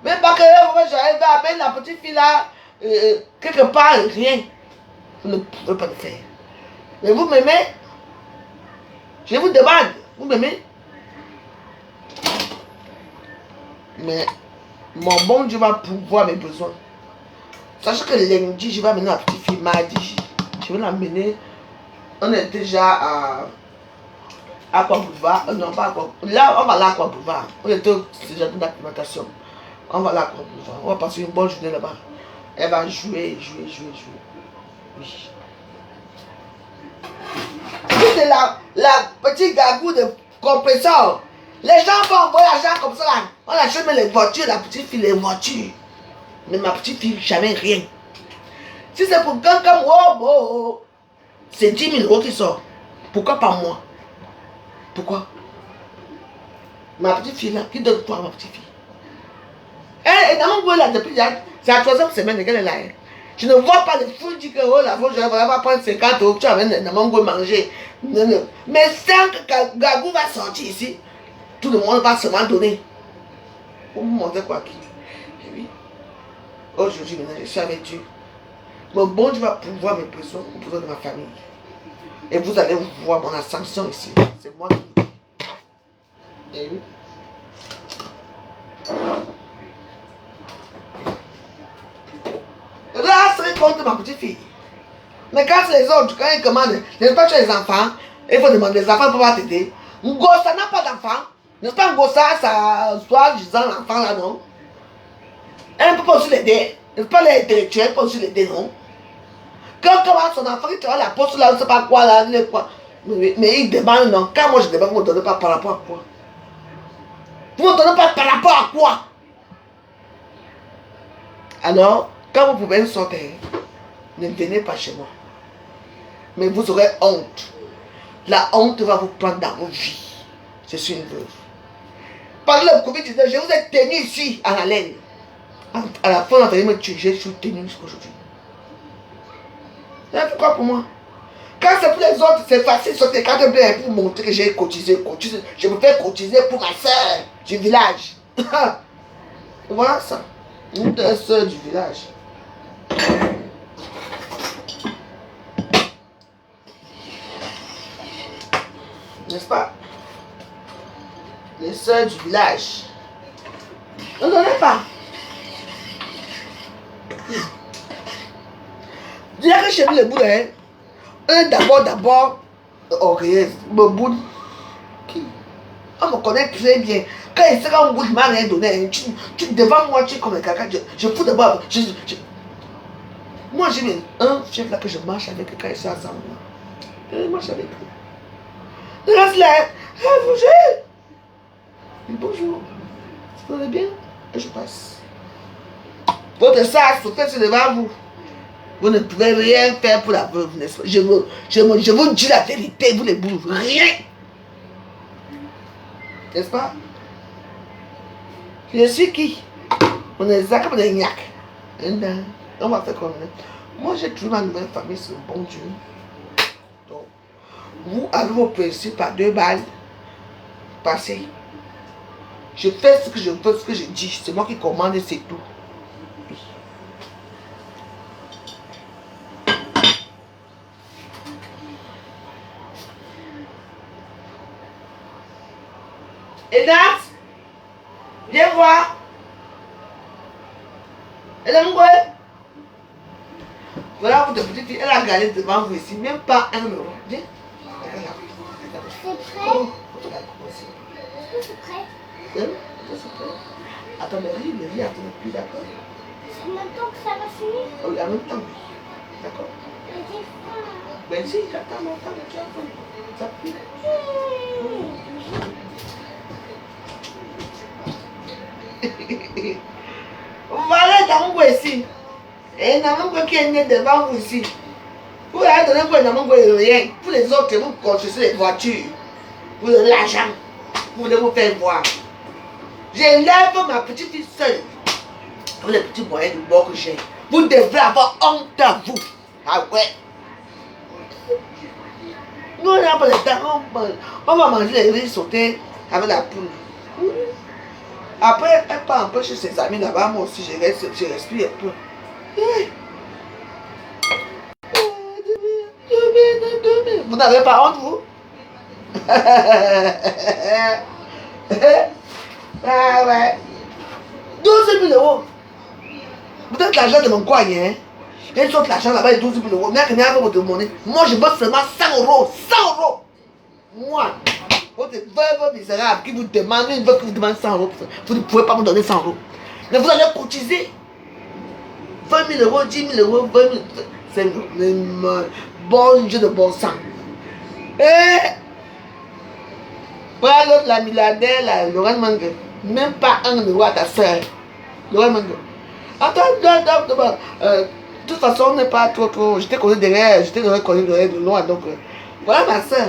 Même pas que j'arrive à amener la petite fille là, quelque part, rien. Vous ne pouvez pas le faire. Mais vous m'aimez? Je vous demande, vous m'aimez? Mais mon bon Dieu va pourvoir mes besoins. Sachez que lundi, je vais amener la petite fille mardi. Je vais l'amener. On est déjà à quoi Boulevard. Non, pas à quoi. Là, on va là à quoi Boulevard. On était au jardin d'acclimatation. On va là à quoi Boulevard. On va passer une bonne journée là-bas. Elle va jouer. Oui. C'est la petite gagou de compresseur. Les gens vont envoyer l'argent comme ça là. On achète les voitures, la petite fille, les voitures. Mais ma petite fille, jamais rien. Si c'est pour quelqu'un comme c'est 10 000 € qui sort. Pourquoi pas moi? Pourquoi? Ma petite fille là, qui donne quoi à ma petite fille? Elle est dans mon goût là depuis là. C'est la 3e semaine qu'elle est là. Hein. Je ne vois pas les fous dire que la fois je vais prendre 50 €, tu amènes dans mon goût manger. Non. Mais 5 gagou va sortir ici. Tout le monde va seulement donner. Pour vous montrer quoi qui? Et oui. Aujourd'hui, maintenant, je suis avec Dieu. Mon bon Dieu va pouvoir mes besoins, les besoins de ma famille. Et vous allez voir mon ascension ici. C'est moi qui vous dis. Et oui. Là, c'est contre ma petite fille. Mais quand c'est les autres, quand ils commandent, n'est-ce pas, tu as les enfants, il faut demander les enfants pour pouvoir t'aider. Ngossa n'a pas d'enfant. N'est-ce pas, Ngossa, ça soit disant l'enfant là, non? Elle ne peut pas aussi l'aider. N'est-ce pas, les intellectuels peuvent aussi l'aider, non? Quand comment son enfant, il travaille la poste là, je ne sais pas quoi là, quoi. Mais il demande, non. Quand moi je demande, vous ne me donnez pas par rapport à quoi? Vous ne me donnez pas par rapport à quoi? Alors, quand vous pouvez sortir, ne venez pas chez moi. Mais vous aurez honte. La honte va vous prendre dans vos vies. Je suis une veuve. Par le Covid-19, je vous ai tenu ici en haleine. À la fin, on a me tuer. Je suis tenu jusqu'aujourd'hui. C'est pourquoi pour moi? Quand c'est pour les autres, c'est facile. Sauter quand je viens pour montrer que j'ai cotisé. Je me fais cotiser pour ma soeur du village. Voilà ça. Une des soeurs du village. N'est-ce pas? Les soeurs du village. Ne donnez pas. Dis que chez nous, les boules, d'abord, Oreilleuse, me boule. Qui? On me connaît très bien. Quand il sera en gauche, il m'a rien donné. Tu devant moi, tu es comme un caca. Je fous d'abord. Moi, j'ai un chef là que je marche avec quand il sort ensemble. Je marche avec lui. Le reste là, bonjour. Bonjour. Vous allez bien? Et je passe. Votre sas, c'est devant vous. Vous ne pouvez rien faire pour la veuve, n'est-ce pas? Je vous dis la vérité, vous les boules. Rien. N'est-ce pas? Je suis qui? On est Zach, on est Gnac. On va faire comme ça. Moi, j'ai trouvé ma nouvelle famille, c'est le bon Dieu. Donc, vous avez vos principes par 2 balles. Passez. Je fais ce que je veux, ce que je dis. C'est moi qui commande et c'est tout. Et Nat, viens voir. Elle a quoi? Voilà votre petite fille, elle a gagné devant vous ici, même pas 1 euro. Viens. C'est prêt? Oh, Est-ce que c'est prêt? Attends, le riz, attends plus, d'accord? En même temps que ça va finir? Oui, en même temps, oui. D'accord? Mais j'ai faim. Ben si, j'attends longtemps, mais tu as faim. Ça pue. Voilà, dans mon bois ici. Et dans mon bois qui est né devant vous ici. Vous allez donner quoi dans mon bois de rien. Pour les autres, vous construisez les voitures. Vous donnez l'argent. Vous voulez vous faire voir. J'élève ma petite fille seule. Pour les petits moyens du bord que j'ai. Vous devrez avoir honte à vous. Ah ouais. Nous, on n'a pas le temps. On va manger les riz sautés avec la poule. Après, elle part un peu chez ses amis là-bas. Moi aussi, je respire un peu. Vous n'avez pas honte, vous? Ah ouais. 12 000 euros. Vous êtes l'argent de mon coin, hein? Et saute l'argent là-bas et 12 000 euros. Mais rien à vous demander. Moi, je bosse seulement 100 euros. 100 euros. Moi. Votre veuve misérable qui vous demande, une veuve qui vous demande 100 euros. Vous ne pouvez pas me donner 100 euros. Mais vous allez cotiser 20 000 euros, 10 000 euros, 20 000. C'est un bon jeu de bon sang. Et voilà l'autre, la milliardaire, la Laurent Mangue. Même pas 1 euro à ta soeur. Laurent Mangue. Attends, de toute façon, on n'est pas trop. Je t'ai connu derrière, je t'ai connu derrière de loin. Donc, voilà ma soeur.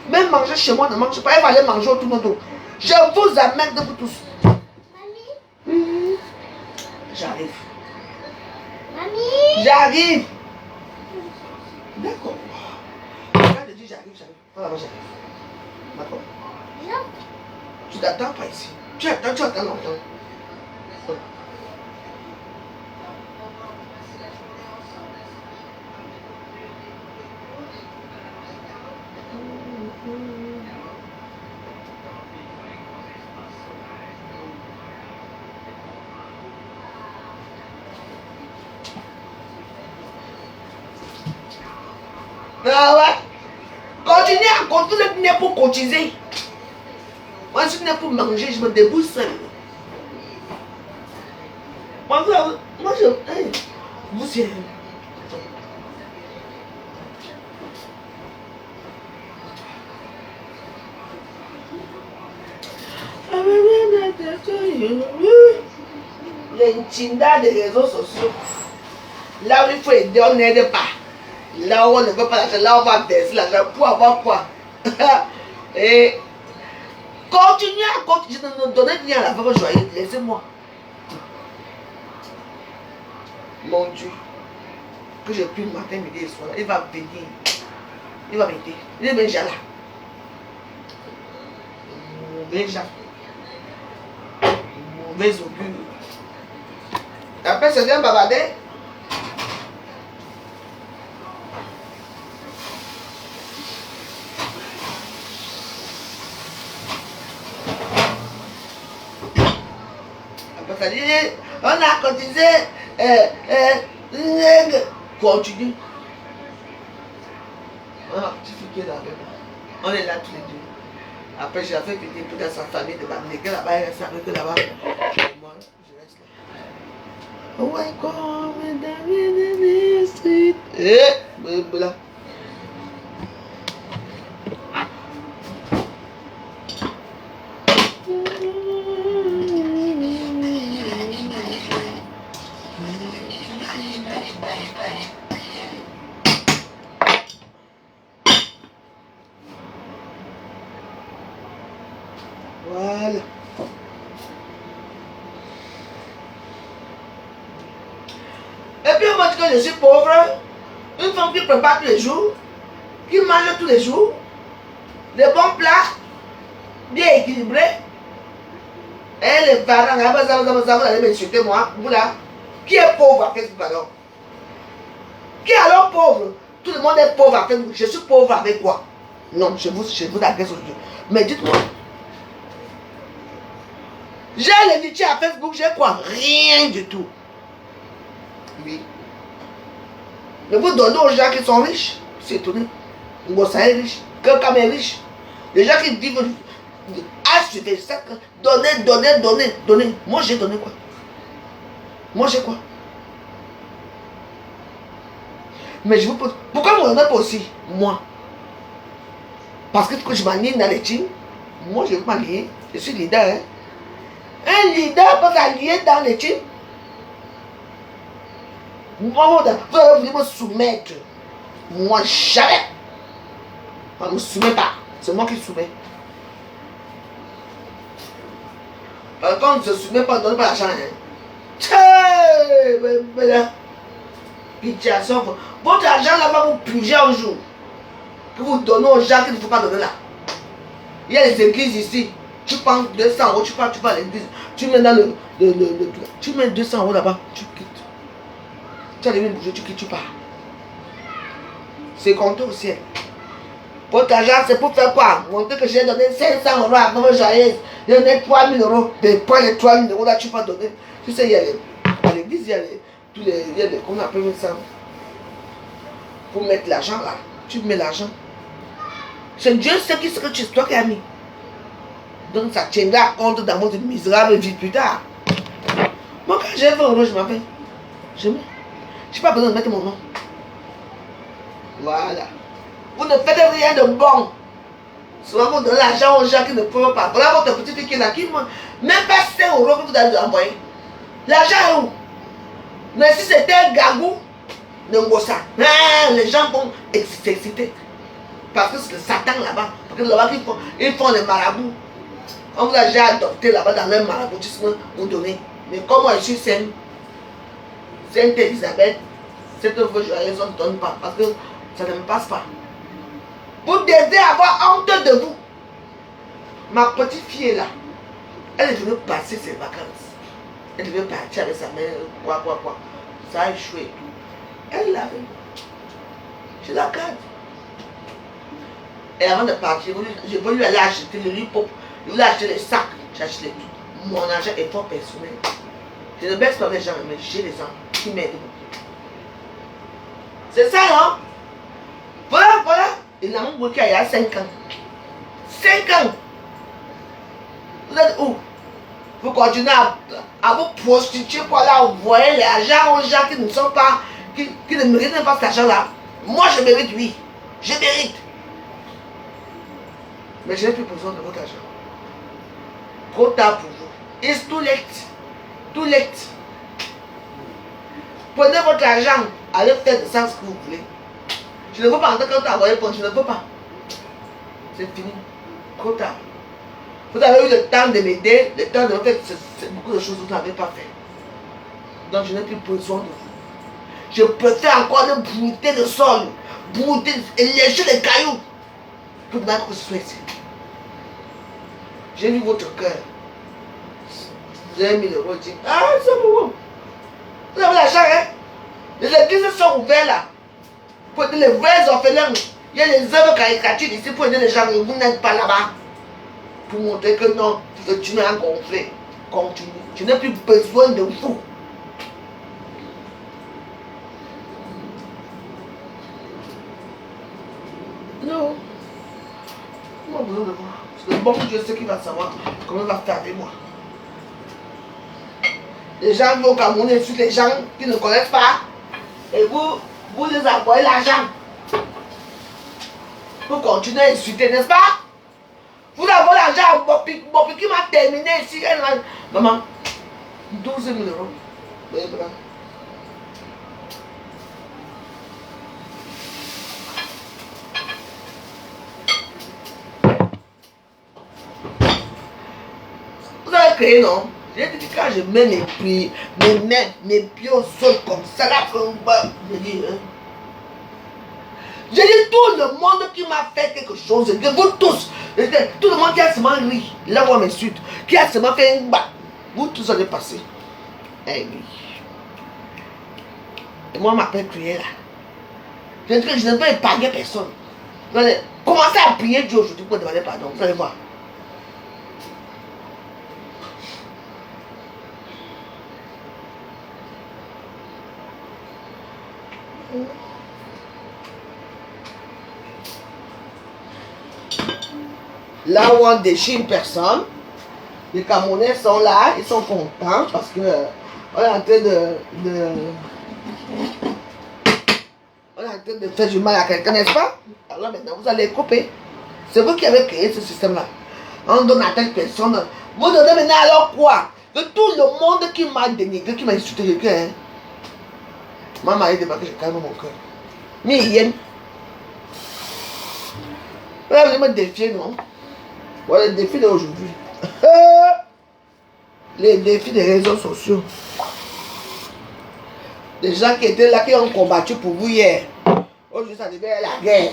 Même manger chez moi, ne mange pas. Elle va aller manger autour de nous. Je vous amène de vous tous. Mamie? J'arrive. Mamie? J'arrive. D'accord. Quand je dis j'arrive. Voilà, moi j'arrive. D'accord. Viens. Tu t'attends pas ici. Tu attends longtemps. Ah ouais. Continuez à continuer, vous n'êtes pour cotiser. Moi, je n'ai pour manger, je me débrouille seul. Moi, je. Hey, vous c'est. L'intimidation des réseaux sociaux. Là où il faut aider, on n'aide pas. Là où on ne veut pas l'argent, là où on va baisser l'argent pour avoir quoi? Et continuez à continuer. Je ne donne rien à la femme joyeuse. Laissez-moi. Mon Dieu. Que j'ai pris le matin, midi et soir. Il va venir. Il va m'aider. Il est déjà là. Déjà. Mauvais augure. Après, c'est bien bavarder. Après, ça dit, on a cotisé. Continue. Ah, tu fais qui est là avec moi? On est là tous les deux. Après, j'ai fait venir tout dans sa famille de m'amener que là-bas, elle reste avec eux là-bas. Moi, je reste là. Oh my God, mesdames et messieurs. Eh, là. Voilà. Et puis on m'a dit que je suis pauvre. Une femme qui prépare tous les jours, qui mange tous les jours, des bons plats, bien équilibrés. Et les parents, vous allez m'insulter moi, vous là. Qui est pauvre à Facebook alors? Qui est alors pauvre? Tout le monde est pauvre à Facebook. Je suis pauvre avec quoi? Non, je vous agresse aujourd'hui. Mais dites-moi. J'ai l'héritier à Facebook, j'ai quoi? Rien du tout. Oui. Mais vous donnez aux gens qui sont riches. C'est étonné. Ngossa est riche. Quelqu'un est riche. Les gens qui vivent H24, donnez. Moi j'ai donné quoi? Moi j'ai quoi? Mais je vous pose. Pourquoi vous ne donnez pas aussi? Moi. Parce que je m'aligne dans les teams. Moi je veux m'allier. Je suis leader. Hein? Un leader peut s'allier dans les teams. Moi, vous allez venir me soumettre. Moi, jamais. On ne me soumet pas. C'est moi qui soumets. Par contre, je ne soumets pas, ne donne pas l'argent. Votre argent là va vous piger un jour. Que vous donnez aux gens qu'il ne faut pas donner là. Il y a les églises ici. Tu prends 200 euros, tu pars à l'église. Tu mets dans tu mets 200 euros là-bas, tu quittes. Tu as les mêmes bouger, tu quittes, tu pars. C'est compté au ciel. Votre argent, c'est pour faire quoi? Montrer que j'ai donné 500 euros à Maman Joyeuse. J'ai donné 3000 euros. Mais pas les 3000 euros là, tu peux donner. Tu sais, il y a à l'église, il y a qu'on appelle ça. Pour mettre l'argent là. Tu mets l'argent. C'est Dieu sait ce que tu toi qui as mis. Donc ça tiendra compte dans votre misérable vie plus tard. Moi, quand j'ai 20 euros, je m'appelle. Je mets. Je n'ai pas besoin de mettre mon nom. Voilà. Vous ne faites rien de bon. Souvent vous donnez l'argent aux gens qui ne peuvent pas. Voilà votre petite fille qui est là, qui même pas 5 euros que vous allez envoyer. L'argent est où? Mais si c'était un gagou, de Ngossa, les gens vont s'exciter. Parce que c'est le Satan là-bas. Parce que là-bas, ils font les marabouts. On vous a déjà adopté là-bas dans leur maraboutisme, vous donnez. Mais comme moi je suis sainte, Sainte Elisabeth, cette œuvre joyeuse, on ne donne pas. Parce que ça ne me passe pas. Vous devez avoir honte de vous. Ma petite fille est là. Elle est venue passer ses vacances. Elle devait partir avec sa mère, quoi. Ça a échoué et tout. Elle l'a vu. Je la garde. Et avant de partir, je veux lui aller acheter le riz pop. Je voulais acheter les sacs. J'ai acheté tout. Mon argent est fort personnel. Je ne baisse pas les gens, mais j'ai les gens qui m'aident. C'est ça, non? Voilà. Il a mon bouquet il y a 5 ans. 5 ans. Vous êtes où? Vous continuez à vous prostituer pour aller envoyer l'argent aux gens qui ne sont pas, qui ne méritent pas cet argent-là. Moi, je mérite, oui. Je mérite. Mais je n'ai plus besoin de votre argent. Trop tard pour vous. It's too late. Too late. Prenez votre argent, allez faire de ça ce que vous voulez. Je ne veux pas entendre quand tu as envoyé pour je ne veux pas. C'est fini. Trop tard. Vous avez eu le temps de m'aider, le temps de faire beaucoup de choses que vous n'avez pas fait. Donc je n'ai plus besoin de vous. Je préfère encore de brouter le sol, brouter et lécher les cailloux pour mettre que ce soit ici. J'ai vu votre cœur. Vous avez mis le rôle, dit, ah, c'est bon. Vous avez l'argent, hein? Les églises sont ouvertes là. Pour aider les vrais orphelins. Il y a les œuvres caricatures ici pour aider les gens, mais vous n'êtes pas là-bas. Pour montrer que non, que tu m'as gonflé. Continue. Je n'ai plus besoin de vous. Non. Moi, besoin de vous. Le bon Dieu sait qu'il va savoir comment il va faire avec moi. Les gens vont au Cameroun insultent les gens qui ne connaissent pas. Et vous les envoyez l'argent. Pour continuer à insulter, n'est-ce pas? Vous avez l'argent, Bopi qui m'a terminé ici. Maman, 12 000 euros. Voyez là. Vous avez créé, non? J'ai dit que quand je mets mes pieds, mes pieds au sol comme ça, là, je dis, hein? J'ai dit tout le monde qui m'a fait quelque chose, vous tous, tout le monde qui a seulement ri, là où on m'insulte, qui a seulement fait un bas, vous tous allez passer. Eh oui. Et moi, on m'appelle prier là. Je ne peux épargner personne. Commencez à prier Dieu aujourd'hui pour demander pardon, vous allez voir. Là où on déchire une personne, les Camerounais sont là, ils sont contents parce que on est en train de faire du mal à quelqu'un, n'est-ce pas? Alors maintenant, vous allez couper. C'est vous qui avez créé ce système-là. On donne à telle personne. Vous donnez maintenant alors quoi? Que tout le monde qui m'a dénigré, qui m'a insulté, le cœur. Ma mari débarque, je calme mon cœur. Mais il vous allez me défier, non? Voilà le défi d'aujourd'hui. Les défis des réseaux sociaux. Les gens qui étaient là, qui ont combattu pour vous hier. Aujourd'hui, ça devient la guerre.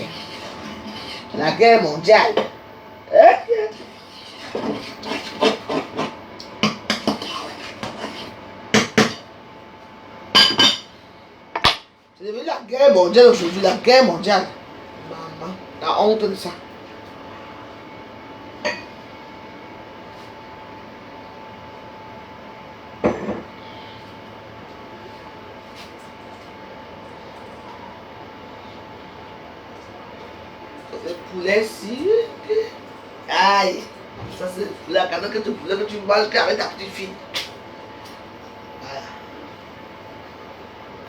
La guerre mondiale. C'est devenu la guerre mondiale aujourd'hui. La guerre mondiale. Maman, la honte de ça. Poulet si. Aïe. Ça c'est la cadeau que tu manges avec ta petite fille. Voilà.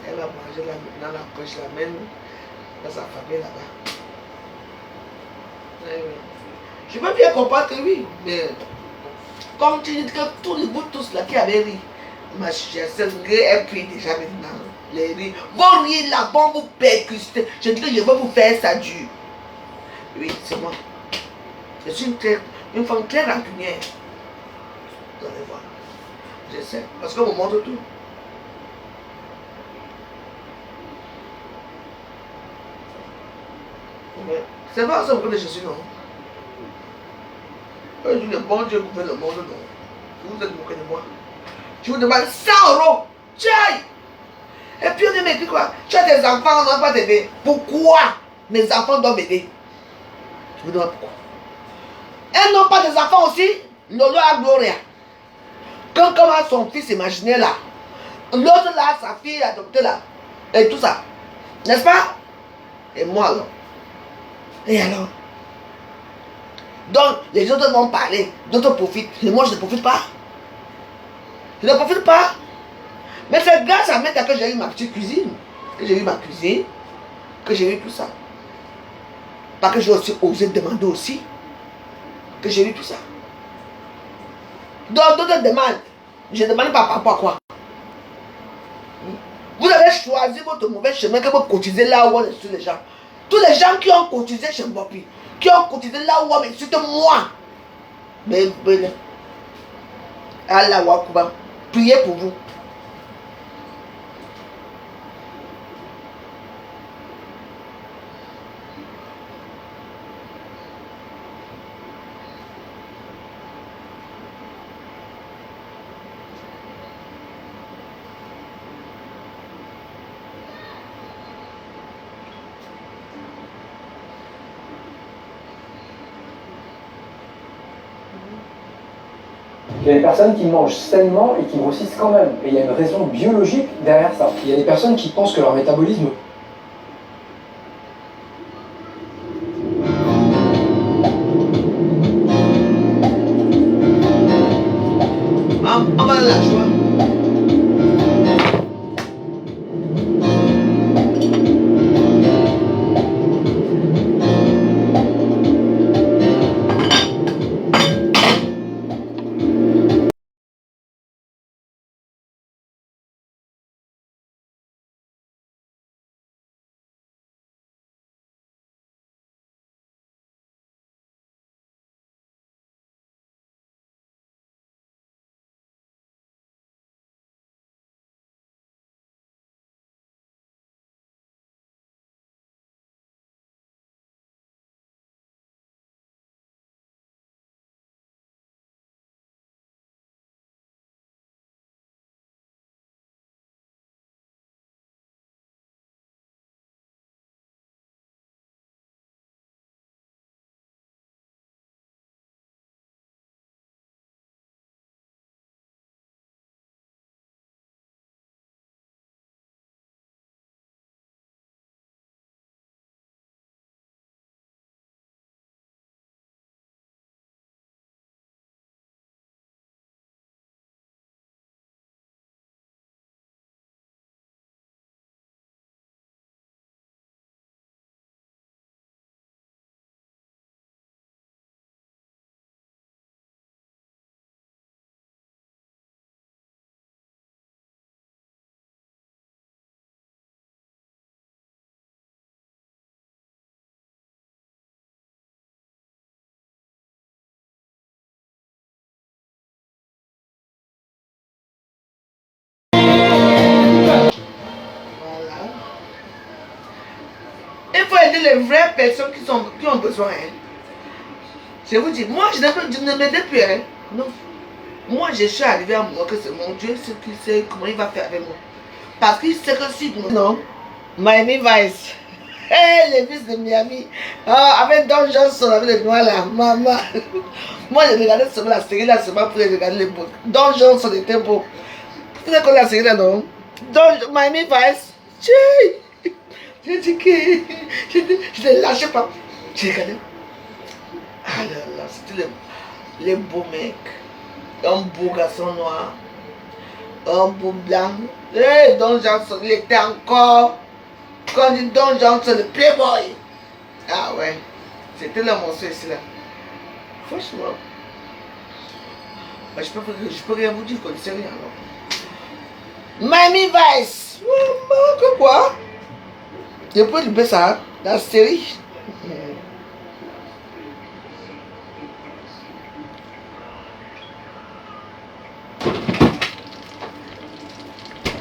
Elle va manger là maintenant, la poche la même dans sa famille là-bas. Je peux bien comprendre que oui, mais comme tu dis que tous les bouts tous là qui avaient ri, ma chère, elle prie déjà maintenant. Les rires. Vos rires là vont vous percuter. Je dis que je vais vous faire ça dur. Oui, c'est moi. Je suis une femme très rancunière. Vous allez voir. Je sais. Parce qu'on me montre tout. C'est pas ça que je suis, non. Je dis le bon Dieu vous fait le monde, non. Vous êtes moqué de moi. Je vous demande 100 euros. Tiens. Et puis on dit, mais quoi? Tu as des enfants, on ne va pas t'aider. Pourquoi mes enfants doivent m'aider? Je vous demande pourquoi. Elles n'ont pas des enfants aussi. Lolo a Gloria. Quand commence son fils imaginaire là. L'autre là, sa fille adoptée là. Et tout ça. N'est-ce pas? Et moi alors. Et alors? Donc les autres vont parler. D'autres profitent. Et moi je ne profite pas. Je ne profite pas. Mais c'est grâce à Meta que j'ai eu ma petite cuisine. Que j'ai eu ma cuisine. Que j'ai eu tout ça. Parce que j'ai aussi osé demander aussi. Que j'ai eu tout ça. Donc d'autres demandent. Je ne demande pas par rapport à quoi. Vous avez choisi votre mauvais chemin que vous cotisez là où on insulte les gens. Tous les gens qui ont cotisé chez Bopi, qui ont cotisé là où on m'insulte moi. Mais Allah Wakuba, priez pour vous. Il y a des personnes qui mangent sainement et qui grossissent quand même. Et il y a une raison biologique derrière ça. Il y a des personnes qui pensent que leur métabolisme Il faut aider les vraies personnes qui ont besoin. Hein. Je vous dis, moi, je ne m'aide plus. Hein. Non. Moi, je suis arrivé à moi que c'est mon Dieu, ce qu'il sait, comment il va faire avec moi. Parce qu'il sait que si... Non. Miami Vice. Hey, les fils de Miami. Ah, avec Don Johnson, avec les noirs là. Maman. Moi, j'ai regardé seulement la série là, seulement pour regarder les beaux. Don Johnson était beau. Vous avez connu la série là, non? Miami Vice. J'ai dit que... Je ne lâchais pas. J'ai regardé. Ah là là, c'était les beaux mecs. Un beau garçon noir. Un beau blanc. Hey, Don Johnson, il était encore... Quand on dit Don Johnson, le playboy. Ah ouais. C'était le monstre ici là. Franchement. Bah, je peux rien vous dire, je ne connaissais rien alors. Miami Vice. Que quoi? Je peux lui ça dans la série.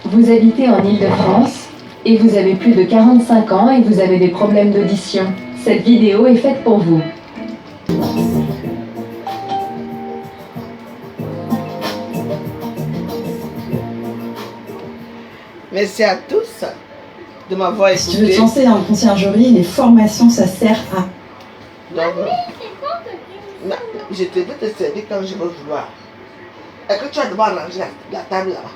Vous habitez en Île-de-France et vous avez plus de 45 ans et vous avez des problèmes d'audition. Cette vidéo est faite pour vous. Merci à tous de m'avoir écouté. Si tu veux te lancer dans la conciergerie, les formations, ça sert à... Donc, je te vais te servir quand je veux vouloir. Est-ce que tu as devoir ranger la table là-bas?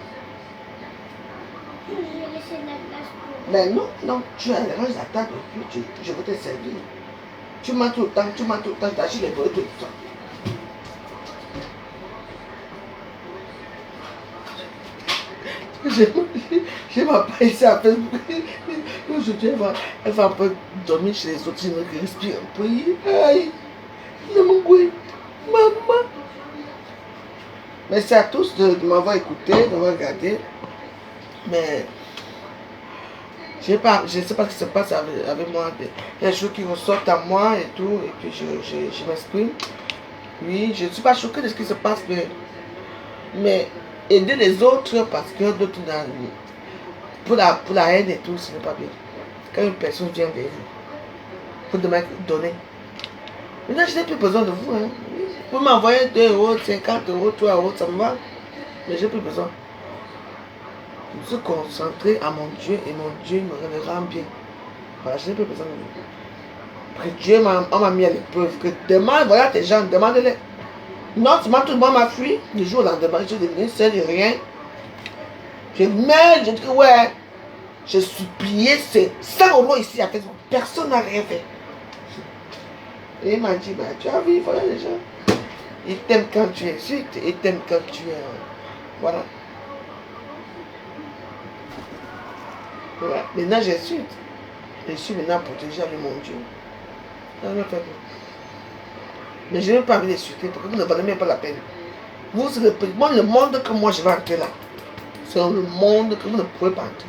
Je vais laisser de la place pour... Mais non, tu ranges la table et puis je vais te servir. Tu mens tout le temps, je t'achète les boîtes tout le temps. J'ai ma part ici à Facebook. Aujourd'hui, elle va un peu dormir chez les autres, je me respire un peu. Aïe, mon goût, maman. Merci à tous de m'avoir écouté, d'avoir regardé. Mais je ne sais pas ce qui se passe avec moi. Il y a des choses qui ressortent à moi et tout, et puis je m'exprime. Oui, je ne suis pas choquée de ce qui se passe, mais aider les autres parce que d'autres pour la haine et tout, ce n'est pas bien. Quand une personne vient vers vous, vous devez donner. Maintenant, je n'ai plus besoin de vous. Hein. Vous m'envoyez 2 euros, 50 euros, 3 euros, ça me va. Mais j'ai plus besoin. Je suis concentré à mon Dieu et mon Dieu me rend bien. Voilà, je n'ai plus besoin de vous. Après, Dieu m'a mis à l'épreuve. Que demande, voilà tes gens, demande-les. Non, tout le monde m'a fui. Du jour au lendemain, je suis devenu seul et rien. Je dis que ouais, j'ai supplié, c'est 100 euros ici à Facebook. Personne n'a rien fait. Et il m'a dit, bah, tu as vu, voilà les gens. Ils t'aiment quand tu insultes, ils t'aiment quand tu es... Voilà. Voilà. Maintenant, j'insulte. Je suis maintenant protégé avec mon Dieu. Mais je n'ai pas envie d'insulter parce que vous ne valez même pas la peine. Vous, c'est le monde que moi je vais entrer là. C'est le monde que vous ne pouvez pas entrer.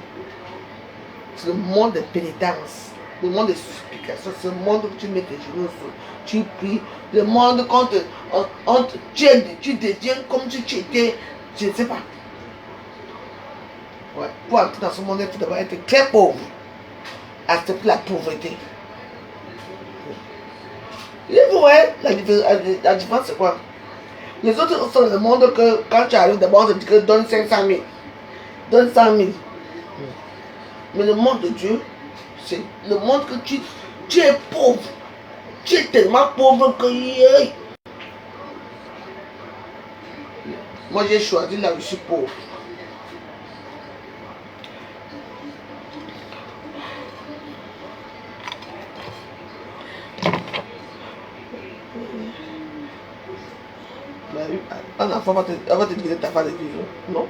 C'est le monde de pénitence, le monde de supplication. C'est le monde où tu mets tes genoux sur, tu pries. Le monde quand tu deviens comme si tu étais, je ne sais pas. Ouais. Pour entrer dans ce monde, il faut d'abord être très pauvre. Accepter la pauvreté. Et vous voyez, la différence c'est quoi? Les autres sont dans le monde que quand tu arrives d'abord, on te dit que donne 500 000. Donne 100 000. Mais le monde de Dieu, c'est le monde que tu es pauvre. Tu es tellement pauvre que... Moi j'ai choisi là où je suis pauvre. Un enfant va te dire ta phase de vivre. Non?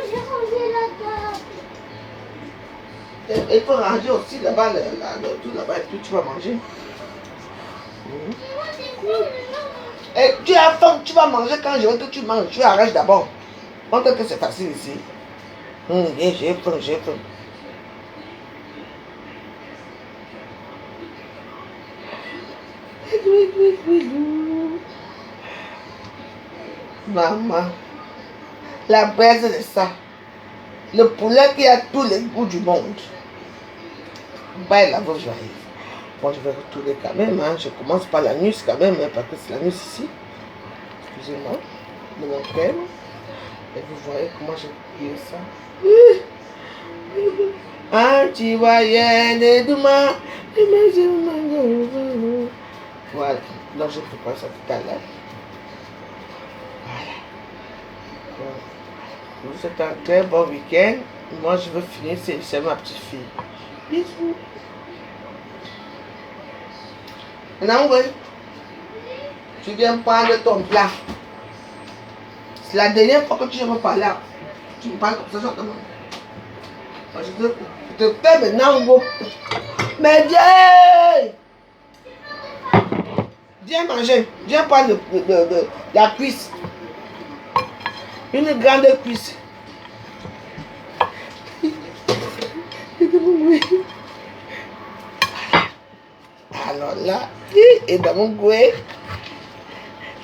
j'ai rangé la table. Il faut ranger aussi là-bas, tout là-bas, et puis tu vas manger. Et tu as faim, tu vas manger quand je veux que tu manges. Tu arraches d'abord. Montre que c'est facile ici. J'ai faim, j'ai faim. Maman, la braise de ça. Le poulet qui a tous les goûts du monde. Bah, la veuve, j'arrive. Bon, je vais retourner quand même. Hein. Je commence par la nuit quand même, hein, parce que c'est la nuit ici. Excusez-moi, de mon crème. Et vous voyez comment j'ai plié ça. Anti-voyenne et demain. Voilà. Donc, je prépare ça tout à l'heure. Voilà. Vous souhaite un très bon week-end. Moi, je veux finir. C'est ma petite fille. Bisous. Non, oui. Tu viens prendre ton plat. C'est la dernière fois que tu viens me parler. Tu me parles comme ça, gentiment. Je te fais maintenant, gros. Mais viens! Viens manger. Viens prendre la cuisse. Une grande cuisse. Alors là, et dans mon gouet,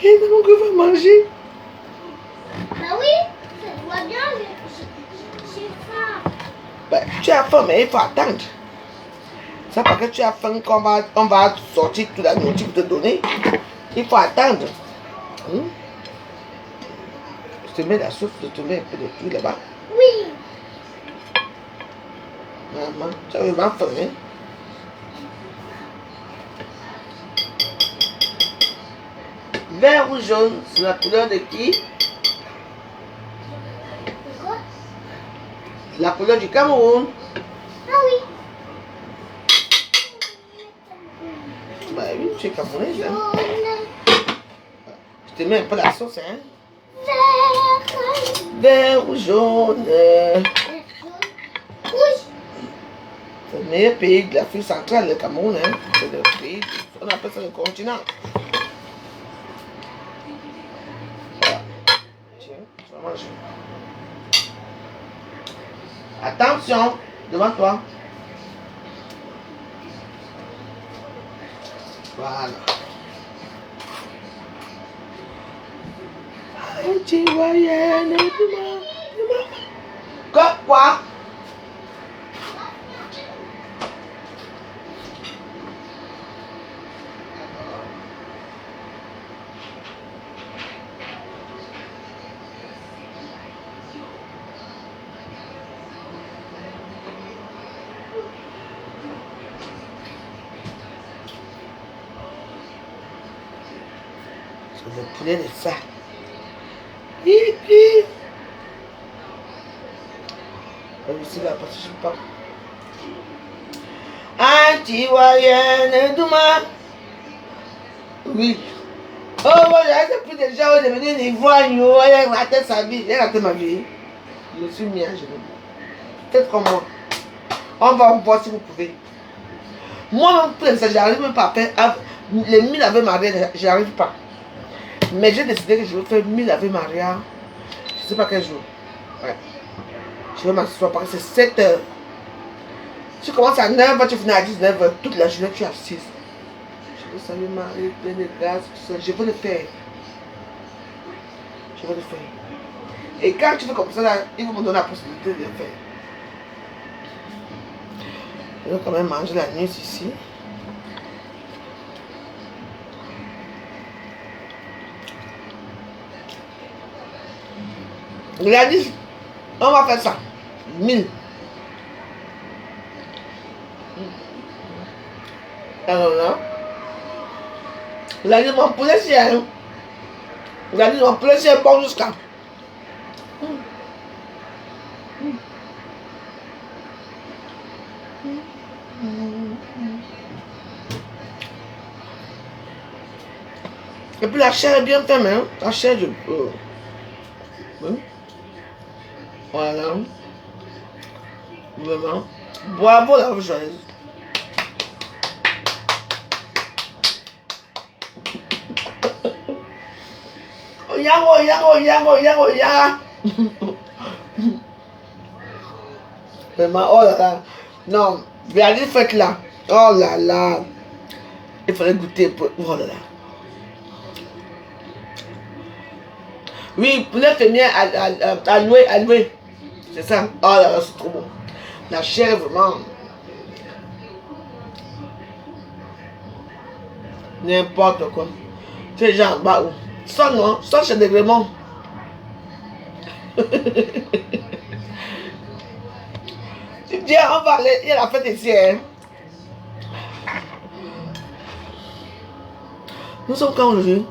va manger. Bah oui, ça te voit bien, j'ai faim. Ben, tu as faim, mais il faut attendre. C'est parce que tu as faim qu'on va sortir toute la nourriture pour te donner. Il faut attendre. Je te mets la soupe, je te mets un peu de tout là-bas. Oui. Maman, tu as vraiment faim, hein? Vert ou jaune, c'est la couleur de qui? Quoi? La couleur du Cameroun. Ah oui. Bah oui, tu es camerounaise, hein? Jaune, Je te mets un peu la sauce, hein? vert, Vert ou jaune. rouge. C'est le meilleur pays de l'Afrique centrale, le Cameroun, hein? C'est le pays, on appelle ça le continent. Voilà. Tiens, tu vas manger. Attention, devant toi. Voilà. Anti-voyenne, quoi? C'est le poulet de ça. Ici là, parce que je ne sais pas. Anti-voyenne, Douma. Oui. Oh, j'ai plus déjà devenu une ivrogne. Elle a raté sa vie. Elle a raté ma vie. Je me suis mis à genoux. Faites comme moi. On va voir si vous pouvez. Moi, je n'arrive même pas à faire. Les 1000 Ave Maria, je n'arrive pas. Mais j'ai décidé que je vais faire 1000 Ave Maria. Je ne sais pas quel jour. Ouais. Je vais m'asseoir parce que c'est 7 heures. Tu commences à 9h, tu finis à 19h. Toute la journée, tu es assise. Je veux saluer Marie, plein de grâce. Je veux le faire. Je veux le faire. Et quand tu fais comme ça, là, ils vont me donner la possibilité de le faire. Je vais quand même manger la nuit ici. Il a dit, on va faire ça. 1000. Alors là, il a dit, mon poulet c'est un. Il a dit, mon poulet c'est bon jusqu'à. Et puis la chair est bien faite, hein. La chair de... Voilà. Vraiment. Bravo la joyeuse. Oya. Vraiment, oh là là. Non, regardez, faites là. Oh là là. Il fallait goûter. Oh là là. Oui, pour l'infirmière à louer. C'est ça. Oh là là, c'est trop bon. La chair, vraiment. N'importe quoi. C'est genre, bah, ça non, ça c'est des vraiment. Tu dis, on va aller, il y a la fête ici, hein. Nous sommes quand aujourd'hui?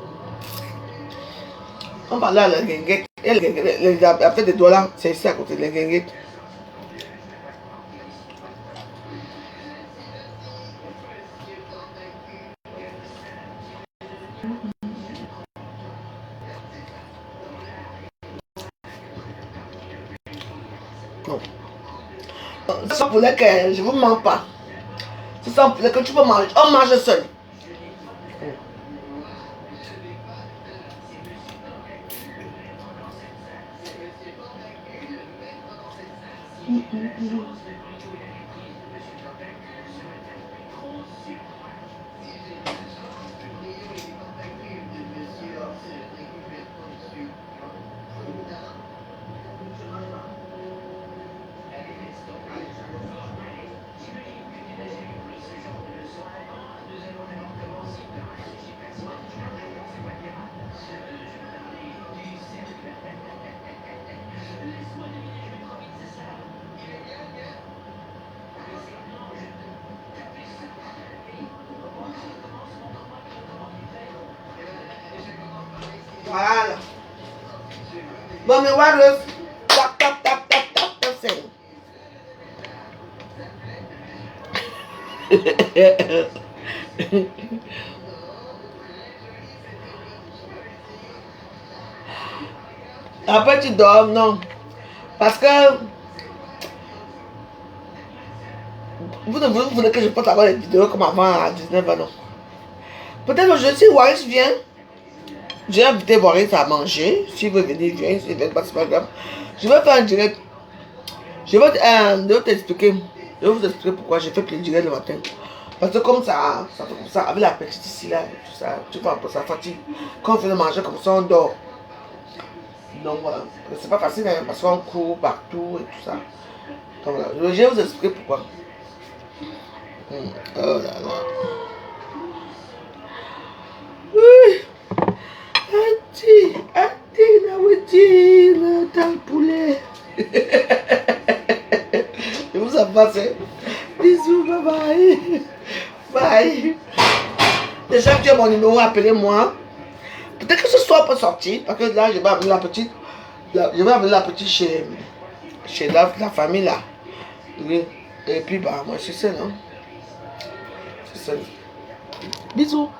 On va aller à la guinguette. La fête des dollars, c'est ici à côté de la guinguette. Non. C'est ça pour que je ne vous mens pas. C'est ça pour que tu peux manger. On mange seul. Voilà. Bon, mais voilà. Tap, c'est. Après, tu dors, non. Parce que vous ne voulez que je porte avoir les vidéos comme avant à 19 ans, non. Peut-être aujourd'hui, si Waris vient, j'ai invité Waris à manger. S'il veut venir, viens. S'il ne vient pas, c'est pas grave. Je vais faire un direct. Je vais t'expliquer. Je vais vous expliquer pourquoi j'ai fait le direct le matin. Parce que comme ça fait comme ça, avec la petite ici, là, tout ça, tu vois un peu, ça fatigue. Quand on fait le manger comme ça, on dort. Donc voilà, c'est pas facile hein, parce qu'on court partout et tout ça. Donc voilà, je vais vous expliquer pourquoi. Oh là là. Oui. Naweti, t'as le poulet. Je vous embrasse. Bisous, bye bye. Bye. Déjà que tu as mon numéro, appelez-moi. Peut-être que ce soir peut sortir, parce que là, je vais amener la petite. Je vais amener la petite chez la famille là. Oui. Et puis, bah, moi, je suis seul, non? Je suis seul. Bisous.